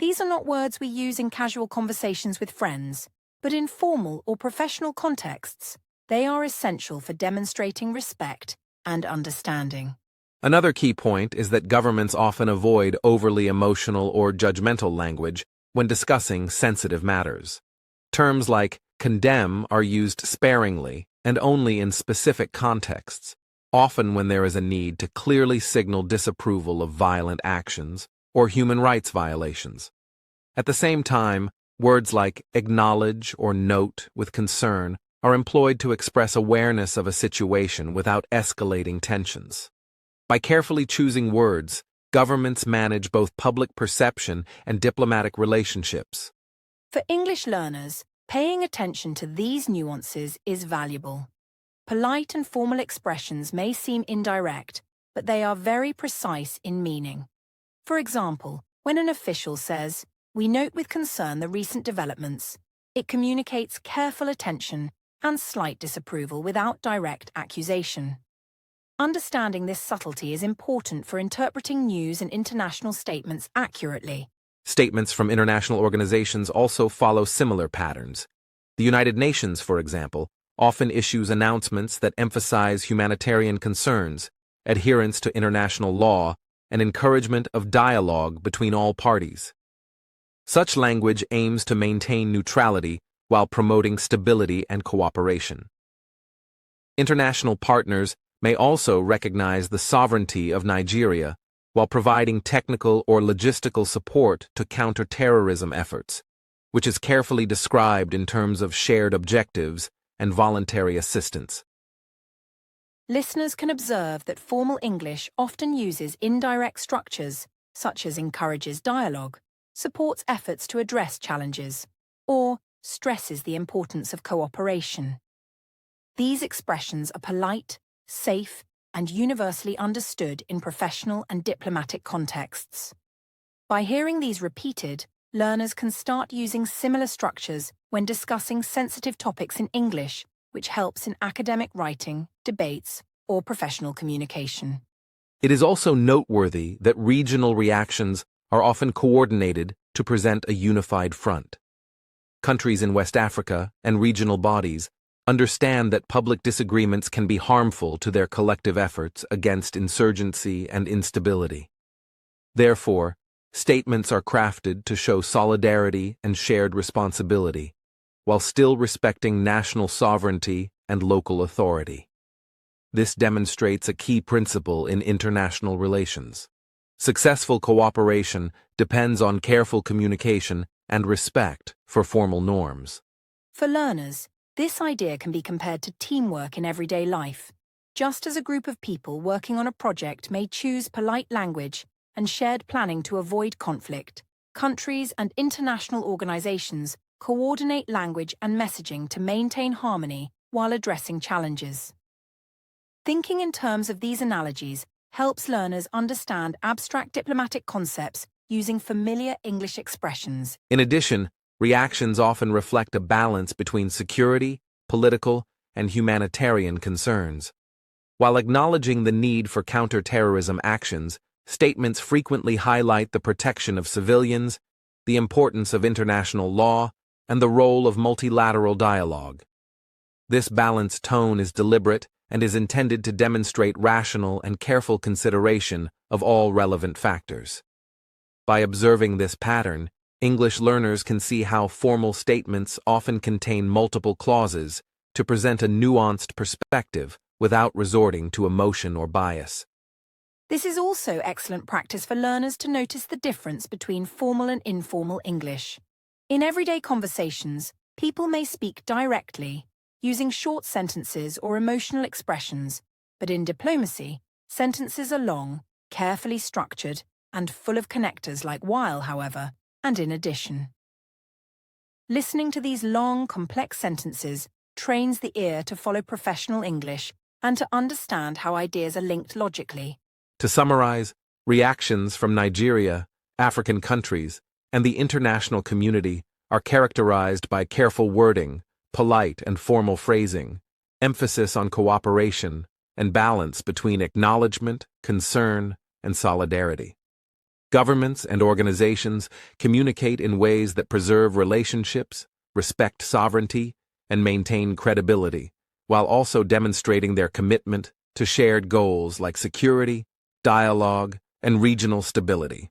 These are not words we use in casual conversations with friends, but in formal or professional contexts, they are essential for demonstrating respect and understanding. Another key point is that governments often avoid overly emotional or judgmental language when discussing sensitive matters. Terms like condemn are used sparingly and only in specific contexts, often when there is a need to clearly signal disapproval of violent actions or human rights violations. At the same time, words like acknowledge or note with concern are employed to express awareness of a situation without escalating tensions. By carefully choosing words, governments manage both public perception and diplomatic relationships. For English learners, paying attention to these nuances is valuable. Polite and formal expressions may seem indirect, but they are very precise in meaning. For example, when an official says, "We note with concern the recent developments," it communicates careful attention and slight disapproval without direct accusation. Understanding this subtlety is important for interpreting news and international statements accurately. Statements from international organizations also follow similar patterns. The United Nations, for example, often issues announcements that emphasize humanitarian concerns, adherence to international law, and encouragement of dialogue between all parties. Such language aims to maintain neutrality while promoting stability and cooperation. International partners may also recognize the sovereignty of Nigeria while providing technical or logistical support to counterterrorism efforts, which is carefully described in terms of shared objectives and voluntary assistance. Listeners can observe that formal English often uses indirect structures, such as encourages dialogue, supports efforts to address challenges, or stresses the importance of cooperation. These expressions are polite, safe, and universally understood in professional and diplomatic contexts. By hearing these repeated, learners can start using similar structures when discussing sensitive topics in English, which helps in academic writing, debates, or professional communication. It is also noteworthy that regional reactions are often coordinated to present a unified front. Countries in West Africa and regional bodies understand that public disagreements can be harmful to their collective efforts against insurgency and instability. Therefore, statements are crafted to show solidarity and shared responsibility, while still respecting national sovereignty and local authority. This demonstrates a key principle in international relations. Successful cooperation depends on careful communication and respect for formal norms. For learners, this idea can be compared to teamwork in everyday life. Just as a group of people working on a project may choose polite language and shared planning to avoid conflict, countries and international organizations coordinate language and messaging to maintain harmony while addressing challenges. Thinking in terms of these analogies helps learners understand abstract diplomatic concepts using familiar English expressions. In addition, reactions often reflect a balance between security, political, and humanitarian concerns. While acknowledging the need for counterterrorism actions, statements frequently highlight the protection of civilians, the importance of international law, and the role of multilateral dialogue. This balanced tone is deliberate and is intended to demonstrate rational and careful consideration of all relevant factors. By observing this pattern, English learners can see how formal statements often contain multiple clauses to present a nuanced perspective without resorting to emotion or bias. This is also excellent practice for learners to notice the difference between formal and informal English. In everyday conversations, people may speak directly, using short sentences or emotional expressions, but in diplomacy, sentences are long, carefully structured, and full of connectors like while, however, and in addition. Listening to these long, complex sentences trains the ear to follow professional English and to understand how ideas are linked logically. To summarize, reactions from Nigeria, African countries, and the international community are characterized by careful wording, polite and formal phrasing, emphasis on cooperation, and balance between acknowledgement, concern, and solidarity. Governments and organizations communicate in ways that preserve relationships, respect sovereignty, and maintain credibility, while also demonstrating their commitment to shared goals like security, dialogue, and regional stability.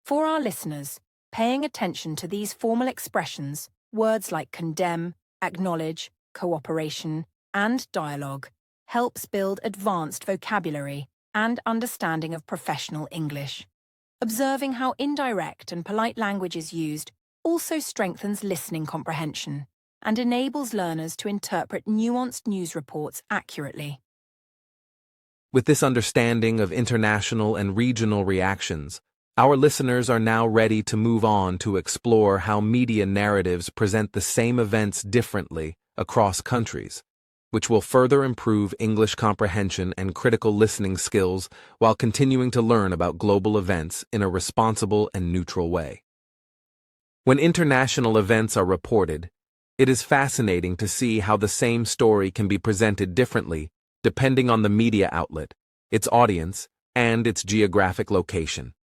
For our listeners, paying attention to these formal expressions, words like condemn, acknowledge, cooperation, and dialogue, helps build advanced vocabulary and understanding of professional English. Observing how indirect and polite language is used also strengthens listening comprehension and enables learners to interpret nuanced news reports accurately. With this understanding of international and regional reactions, our listeners are now ready to move on to explore how media narratives present the same events differently across countries, which will further improve English comprehension and critical listening skills while continuing to learn about global events in a responsible and neutral way. When international events are reported, it is fascinating to see how the same story can be presented differently depending on the media outlet, its audience, and its geographic location.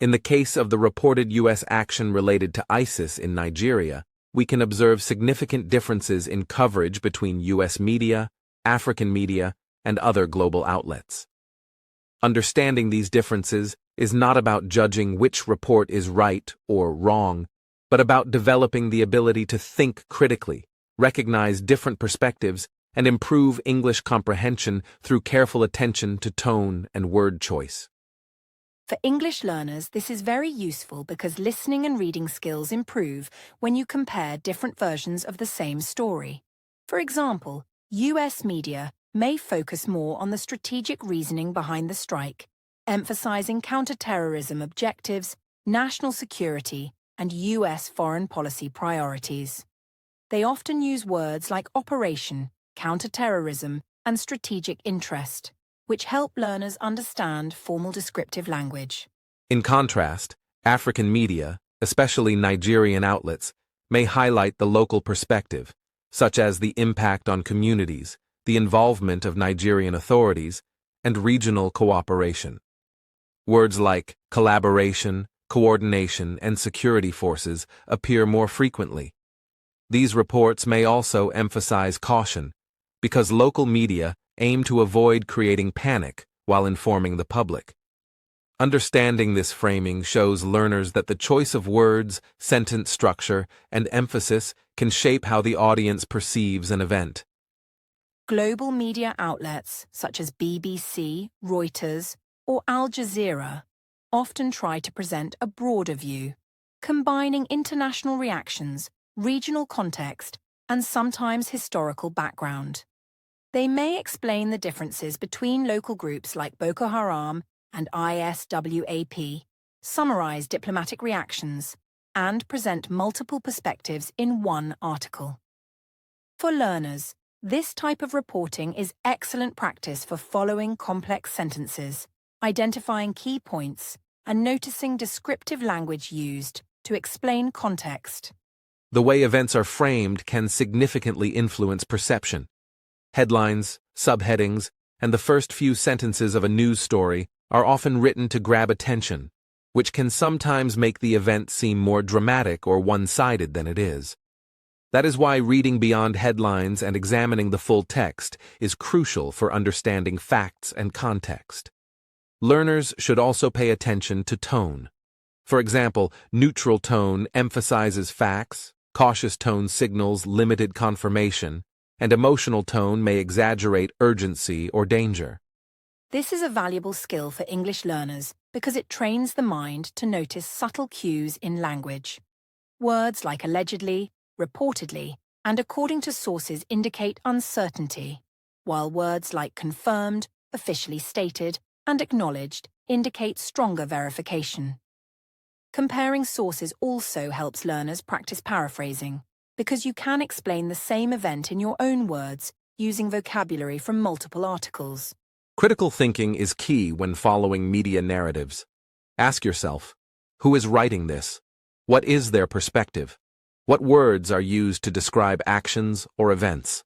In the case of the reported U.S. action related to ISIS in Nigeria, we can observe significant differences in coverage between U.S. media, African media, and other global outlets. Understanding these differences is not about judging which report is right or wrong, but about developing the ability to think critically, recognize different perspectives, and improve English comprehension through careful attention to tone and word choice. For English learners, this is very useful because listening and reading skills improve when you compare different versions of the same story. For example, US media may focus more on the strategic reasoning behind the strike, emphasizing counterterrorism objectives, national security, and US foreign policy priorities. They often use words like operation, counterterrorism, and strategic interest, which help learners understand formal descriptive language. In contrast, African media, especially Nigerian outlets, may highlight the local perspective, such as the impact on communities, the involvement of Nigerian authorities, and regional cooperation. Words like collaboration, coordination, and security forces appear more frequently. These reports may also emphasize caution, because local media aim to avoid creating panic while informing the public. Understanding this framing shows learners that the choice of words, sentence structure, and emphasis can shape how the audience perceives an event. Global media outlets such as BBC, Reuters, or Al Jazeera often try to present a broader view, combining international reactions, regional context, and sometimes historical background. They may explain the differences between local groups like Boko Haram and ISWAP, summarize diplomatic reactions, and present multiple perspectives in one article. For learners, this type of reporting is excellent practice for following complex sentences, identifying key points, and noticing descriptive language used to explain context. The way events are framed can significantly influence perception. Headlines, subheadings, and the first few sentences of a news story are often written to grab attention, which can sometimes make the event seem more dramatic or one-sided than it is. That is why reading beyond headlines and examining the full text is crucial for understanding facts and context. Learners should also pay attention to tone. For example, neutral tone emphasizes facts, cautious tone signals limited confirmation, and emotional tone may exaggerate urgency or danger. This is a valuable skill for English learners because it trains the mind to notice subtle cues in language. Words like allegedly, reportedly, and according to sources indicate uncertainty, while words like confirmed, officially stated, and acknowledged indicate stronger verification. Comparing sources also helps learners practice paraphrasing, because you can explain the same event in your own words using vocabulary from multiple articles. Critical thinking is key when following media narratives. Ask yourself, who is writing this? What is their perspective? What words are used to describe actions or events?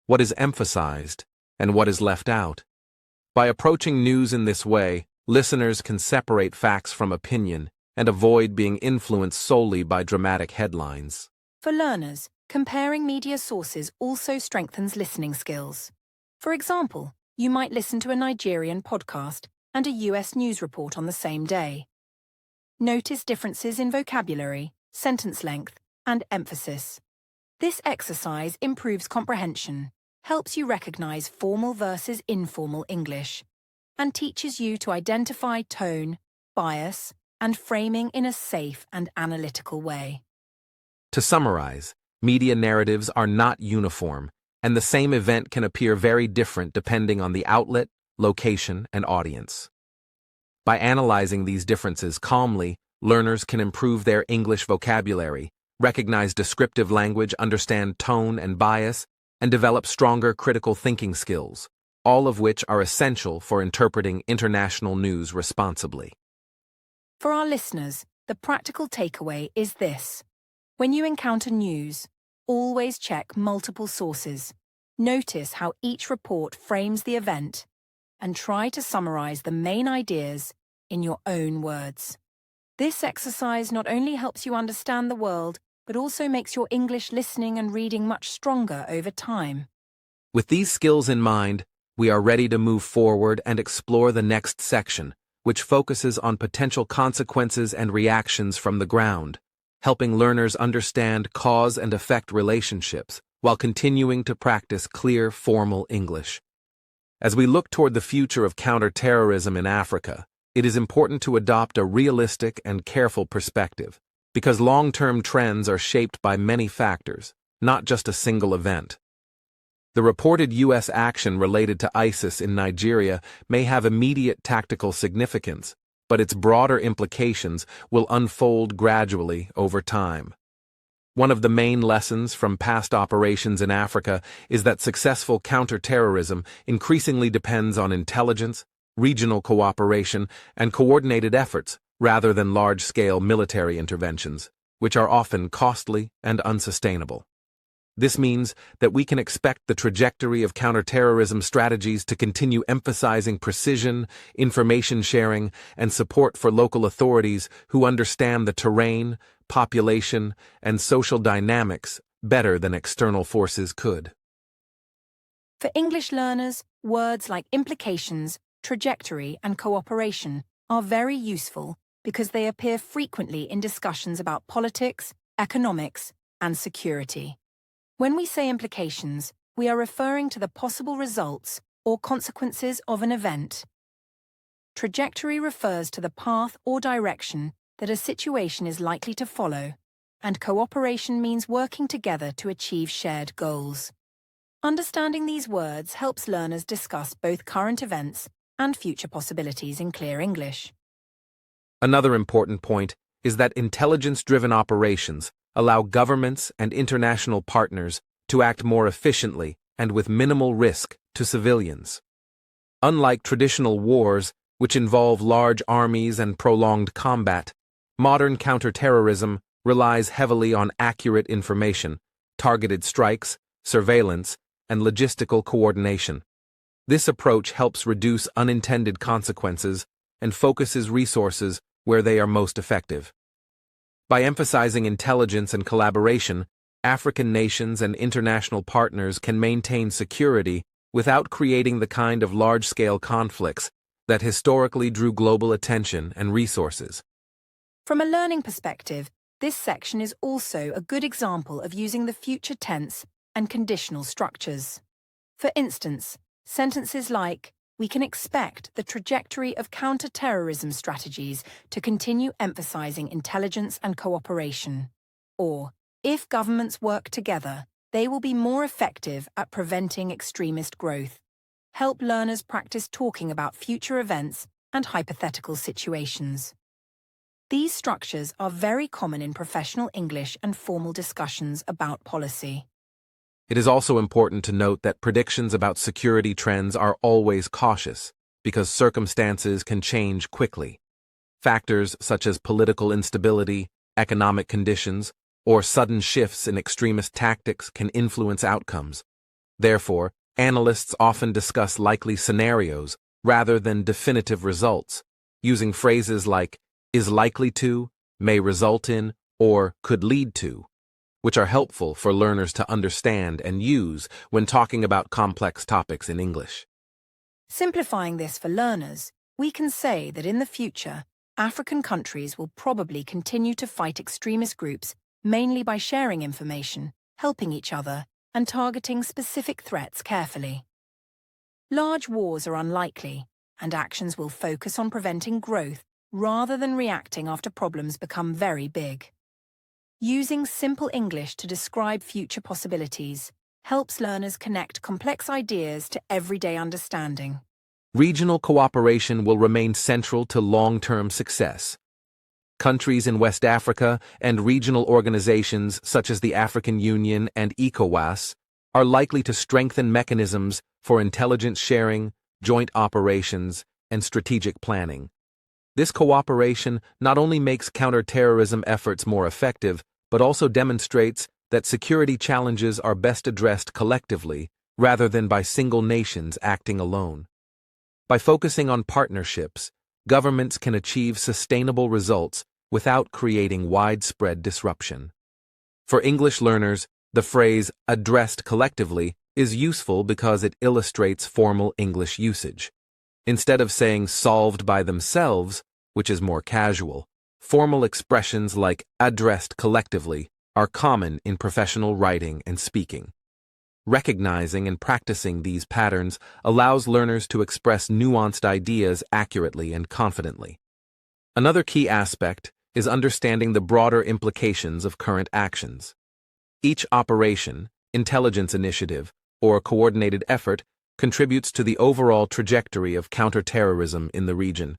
What is emphasized and what is left out? By approaching news in this way, listeners can separate facts from opinion and avoid being influenced solely by dramatic headlines. For learners, comparing media sources also strengthens listening skills. For example, you might listen to a Nigerian podcast and a US news report on the same day. Notice differences in vocabulary, sentence length, and emphasis. This exercise improves comprehension, helps you recognize formal versus informal English, and teaches you to identify tone, bias, and framing in a safe and analytical way. To summarize, media narratives are not uniform, and the same event can appear very different depending on the outlet, location, and audience. By analyzing these differences calmly, learners can improve their English vocabulary, recognize descriptive language, understand tone and bias, and develop stronger critical thinking skills, all of which are essential for interpreting international news responsibly. For our listeners, the practical takeaway is this. When you encounter news, always check multiple sources. Notice how each report frames the event, and try to summarize the main ideas in your own words. This exercise not only helps you understand the world, but also makes your English listening and reading much stronger over time. With these skills in mind, we are ready to move forward and explore the next section, which focuses on potential consequences and reactions from the ground, helping learners understand cause and effect relationships while continuing to practice clear, formal English. As we look toward the future of counterterrorism in Africa, it is important to adopt a realistic and careful perspective, because long-term trends are shaped by many factors, not just a single event. The reported U.S. action related to ISIS in Nigeria may have immediate tactical significance, but its broader implications will unfold gradually over time. One of the main lessons from past operations in Africa is that successful counterterrorism increasingly depends on intelligence, regional cooperation, and coordinated efforts rather than large-scale military interventions, which are often costly and unsustainable. This means that we can expect the trajectory of counterterrorism strategies to continue emphasizing precision, information sharing, and support for local authorities who understand the terrain, population, and social dynamics better than external forces could. For English learners, words like implications, trajectory, and cooperation are very useful because they appear frequently in discussions about politics, economics, and security. When we say implications, we are referring to the possible results or consequences of an event. Trajectory refers to the path or direction that a situation is likely to follow, and cooperation means working together to achieve shared goals. Understanding these words helps learners discuss both current events and future possibilities in clear English. Another important point is that intelligence-driven operations allow governments and international partners to act more efficiently and with minimal risk to civilians. Unlike traditional wars, which involve large armies and prolonged combat, modern counterterrorism relies heavily on accurate information, targeted strikes, surveillance, and logistical coordination. This approach helps reduce unintended consequences and focuses resources where they are most effective. By emphasizing intelligence and collaboration, African nations and international partners can maintain security without creating the kind of large-scale conflicts that historically drew global attention and resources. From a learning perspective, this section is also a good example of using the future tense and conditional structures. For instance, sentences like, "We can expect the trajectory of counter-terrorism strategies to continue emphasizing intelligence and cooperation," or, "If governments work together, they will be more effective at preventing extremist growth," help learners practice talking about future events and hypothetical situations. These structures are very common in professional English and formal discussions about policy. It is also important to note that predictions about security trends are always cautious, because circumstances can change quickly. Factors such as political instability, economic conditions, or sudden shifts in extremist tactics can influence outcomes. Therefore, analysts often discuss likely scenarios rather than definitive results, using phrases like "is likely to," "may result in," or "could lead to," which are helpful for learners to understand and use when talking about complex topics in English. Simplifying this for learners, we can say that in the future, African countries will probably continue to fight extremist groups mainly by sharing information, helping each other, and targeting specific threats carefully. Large wars are unlikely, and actions will focus on preventing growth rather than reacting after problems become very big. Using simple English to describe future possibilities helps learners connect complex ideas to everyday understanding. Regional cooperation will remain central to long-term success. Countries in West Africa and regional organizations such as the African Union and ECOWAS are likely to strengthen mechanisms for intelligence sharing, joint operations, and strategic planning. This cooperation not only makes counterterrorism efforts more effective, but also demonstrates that security challenges are best addressed collectively rather than by single nations acting alone. By focusing on partnerships, governments can achieve sustainable results without creating widespread disruption. For English learners, the phrase "addressed collectively" is useful because it illustrates formal English usage. Instead of saying "solved by themselves," which is more casual, formal expressions like "addressed collectively" are common in professional writing and speaking. Recognizing and practicing these patterns allows learners to express nuanced ideas accurately and confidently. Another key aspect is understanding the broader implications of current actions. Each operation, intelligence initiative, or coordinated effort contributes to the overall trajectory of counterterrorism in the region.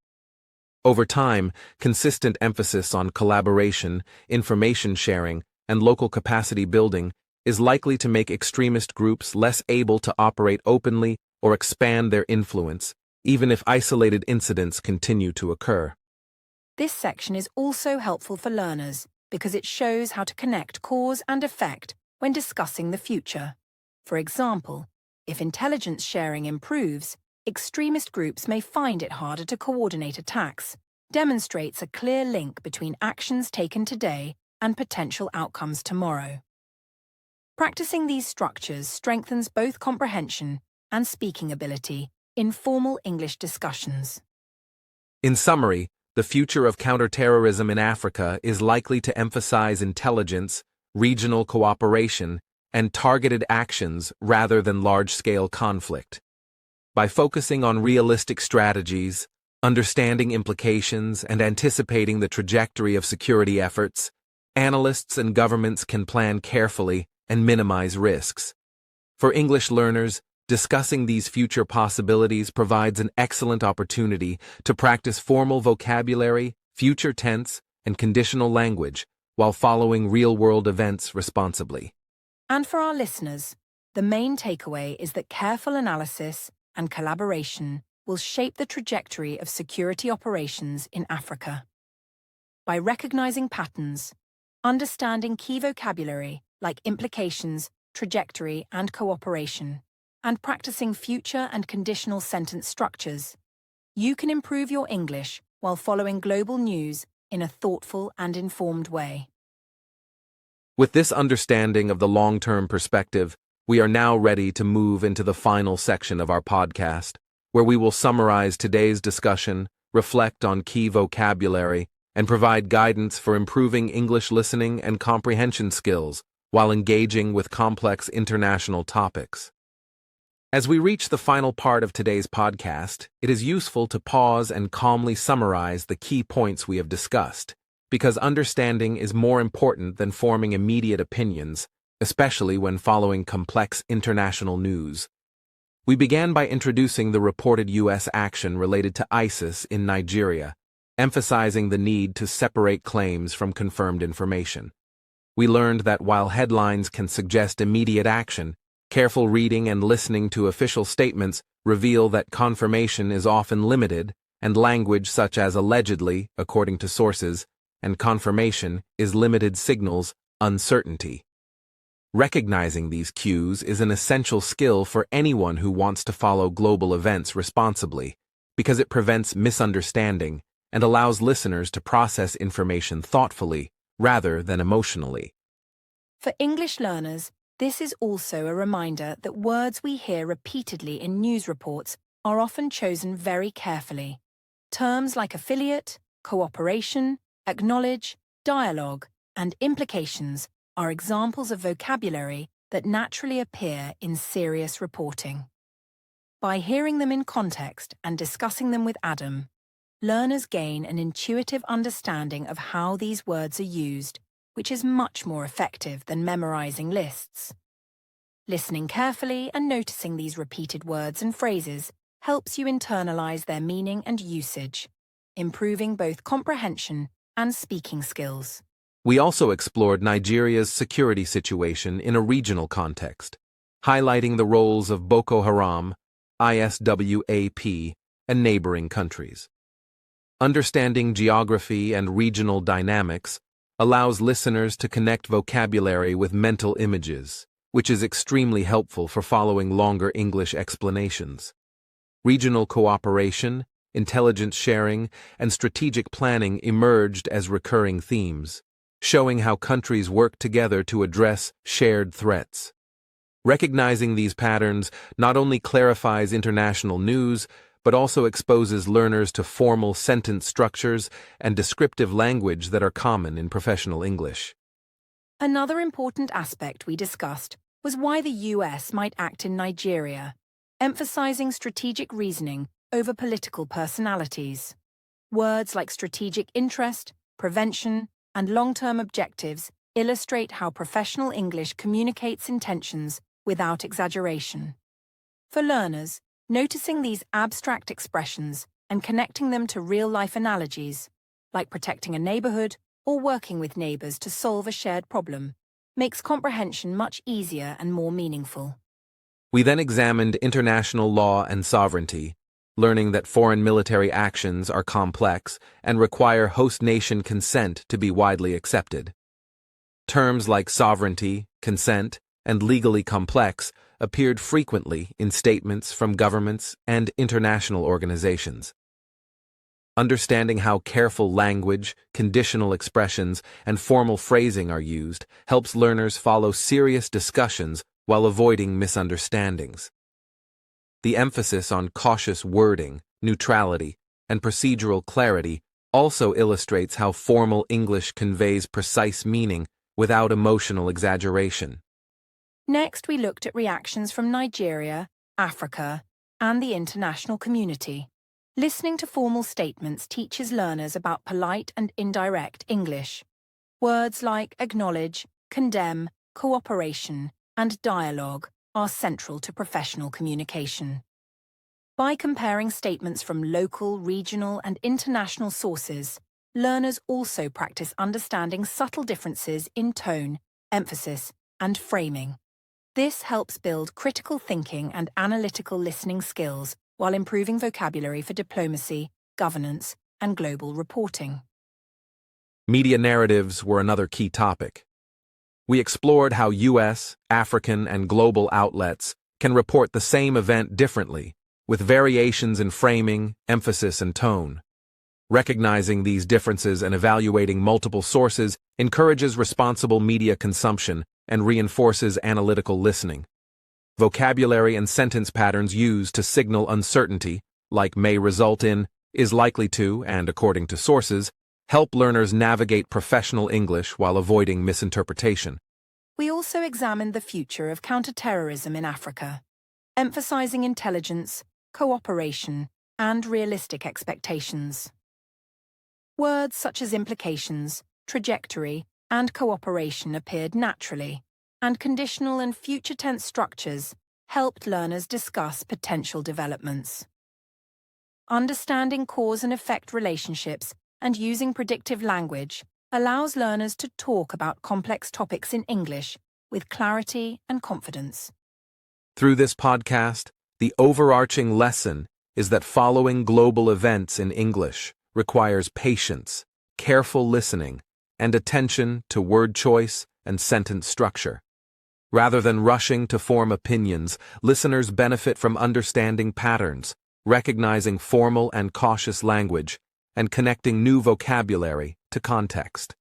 Over time, consistent emphasis on collaboration, information sharing, and local capacity building is likely to make extremist groups less able to operate openly or expand their influence, even if isolated incidents continue to occur. This section is also helpful for learners because it shows how to connect cause and effect when discussing the future. For example, if intelligence sharing improves, extremist groups may find it harder to coordinate attacks, demonstrates a clear link between actions taken today and potential outcomes tomorrow. Practicing these structures strengthens both comprehension and speaking ability in formal English discussions. In summary, the future of counterterrorism in Africa is likely to emphasize intelligence, regional cooperation, and targeted actions rather than large-scale conflict. By focusing on realistic strategies, understanding implications, and anticipating the trajectory of security efforts, analysts and governments can plan carefully and minimize risks. For English learners, discussing these future possibilities provides an excellent opportunity to practice formal vocabulary, future tense, and conditional language while following real-world events responsibly. And for our listeners, the main takeaway is that careful analysis and collaboration will shape the trajectory of security operations in Africa. By recognizing patterns, understanding key vocabulary like implications, trajectory, and cooperation, and practicing future and conditional sentence structures, you can improve your English while following global news in a thoughtful and informed way. With this understanding of the long-term perspective, we are now ready to move into the final section of our podcast, where we will summarize today's discussion, reflect on key vocabulary, and provide guidance for improving English listening and comprehension skills while engaging with complex international topics. As we reach the final part of today's podcast, it is useful to pause and calmly summarize the key points we have discussed, because understanding is more important than forming immediate opinions, especially when following complex international news. We began by introducing the reported U.S. action related to ISIS in Nigeria, emphasizing the need to separate claims from confirmed information. We learned that while headlines can suggest immediate action, careful reading and listening to official statements reveal that confirmation is often limited, and language such as allegedly, according to sources, and confirmation is limited signals uncertainty. Recognizing these cues is an essential skill for anyone who wants to follow global events responsibly, because it prevents misunderstanding and allows listeners to process information thoughtfully rather than emotionally. For English learners, this is also a reminder that words we hear repeatedly in news reports are often chosen very carefully. Terms like affiliate, cooperation, acknowledge, dialogue, and implications are examples of vocabulary that naturally appear in serious reporting. By hearing them in context and discussing them with Adam, learners gain an intuitive understanding of how these words are used, which is much more effective than memorizing lists. Listening carefully and noticing these repeated words and phrases helps you internalize their meaning and usage, improving both comprehension and speaking skills. We also explored Nigeria's security situation in a regional context, highlighting the roles of Boko Haram, ISWAP, and neighboring countries. Understanding geography and regional dynamics allows listeners to connect vocabulary with mental images, which is extremely helpful for following longer English explanations. Regional cooperation, intelligence sharing, and strategic planning emerged as recurring themes, showing how countries work together to address shared threats. Recognizing these patterns not only clarifies international news, but also exposes learners to formal sentence structures and descriptive language that are common in professional English. Another important aspect we discussed was why the US might act in Nigeria, emphasizing strategic reasoning over political personalities. Words like strategic interest, prevention, and long-term objectives illustrate how professional English communicates intentions without exaggeration. For learners, noticing these abstract expressions and connecting them to real-life analogies, like protecting a neighborhood or working with neighbors to solve a shared problem, makes comprehension much easier and more meaningful. We then examined international law and sovereignty, learning that foreign military actions are complex and require host nation consent to be widely accepted. Terms like sovereignty, consent, and legally complex appeared frequently in statements from governments and international organizations. Understanding how careful language, conditional expressions, and formal phrasing are used helps learners follow serious discussions while avoiding misunderstandings. The emphasis on cautious wording, neutrality, and procedural clarity also illustrates how formal English conveys precise meaning without emotional exaggeration. Next, we looked at reactions from Nigeria, Africa, and the international community. Listening to formal statements teaches learners about polite and indirect English. Words like acknowledge, condemn, cooperation, and dialogue are central to professional communication. By comparing statements from local, regional, and international sources, learners also practice understanding subtle differences in tone, emphasis, and framing. This helps build critical thinking and analytical listening skills while improving vocabulary for diplomacy, governance, and global reporting. Media narratives were another key topic. We explored how U.S., African, and global outlets can report the same event differently, with variations in framing, emphasis, and tone. Recognizing these differences and evaluating multiple sources encourages responsible media consumption and reinforces analytical listening. Vocabulary and sentence patterns used to signal uncertainty, like may result in, is likely to, and according to sources, help learners navigate professional English while avoiding misinterpretation. We also examined the future of counterterrorism in Africa, emphasizing intelligence, cooperation, and realistic expectations. Words such as implications, trajectory, and cooperation appeared naturally, and conditional and future tense structures helped learners discuss potential developments. Understanding cause and effect relationships and using predictive language allows learners to talk about complex topics in English with clarity and confidence. Through this podcast, the overarching lesson is that following global events in English requires patience, careful listening, and attention to word choice and sentence structure. Rather than rushing to form opinions, listeners benefit from understanding patterns, recognizing formal and cautious language, and connecting new vocabulary to context.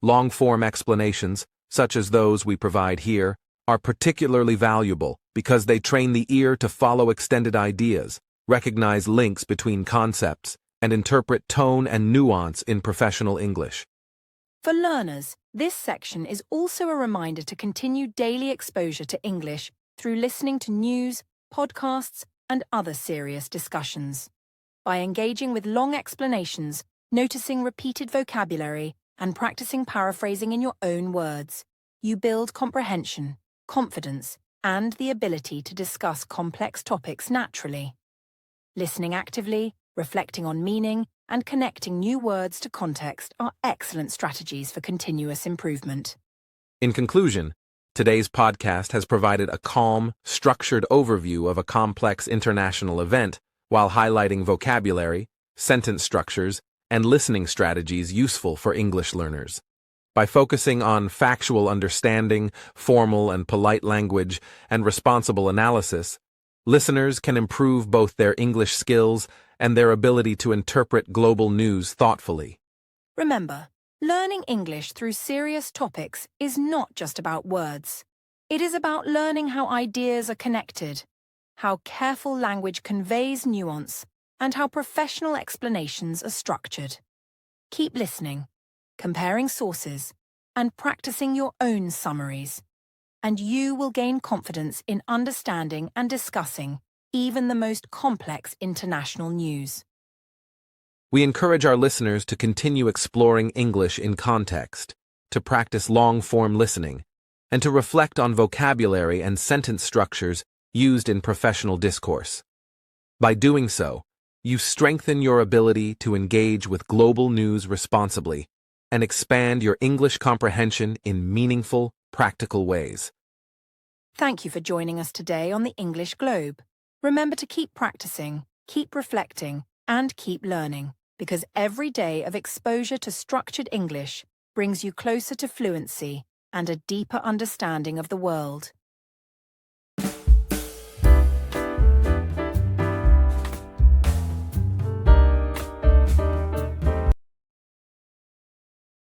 Long-form explanations, such as those we provide here, are particularly valuable because they train the ear to follow extended ideas, recognize links between concepts, and interpret tone and nuance in professional English. For learners, this section is also a reminder to continue daily exposure to English through listening to news, podcasts, and other serious discussions. By engaging with long explanations, noticing repeated vocabulary, and practicing paraphrasing in your own words, you build comprehension, confidence, and the ability to discuss complex topics naturally. Listening actively, reflecting on meaning, and connecting new words to context are excellent strategies for continuous improvement. In conclusion, today's podcast has provided a calm, structured overview of a complex international event while highlighting vocabulary, sentence structures, and listening strategies useful for English learners. By focusing on factual understanding, formal and polite language, and responsible analysis, listeners can improve both their English skills and their ability to interpret global news thoughtfully. Remember, learning English through serious topics is not just about words. It is about learning how ideas are connected, how careful language conveys nuance, and how professional explanations are structured. Keep listening, comparing sources, and practicing your own summaries. and you will gain confidence in understanding and discussing even the most complex international news. We encourage our listeners to continue exploring English in context, to practice long-form listening, and to reflect on vocabulary and sentence structures used in professional discourse. By doing so, you strengthen your ability to engage with global news responsibly and expand your English comprehension in meaningful, practical ways. Thank you for joining us today on the English Globe. Remember to keep practicing, keep reflecting, and keep learning, because every day of exposure to structured English brings you closer to fluency and a deeper understanding of the world.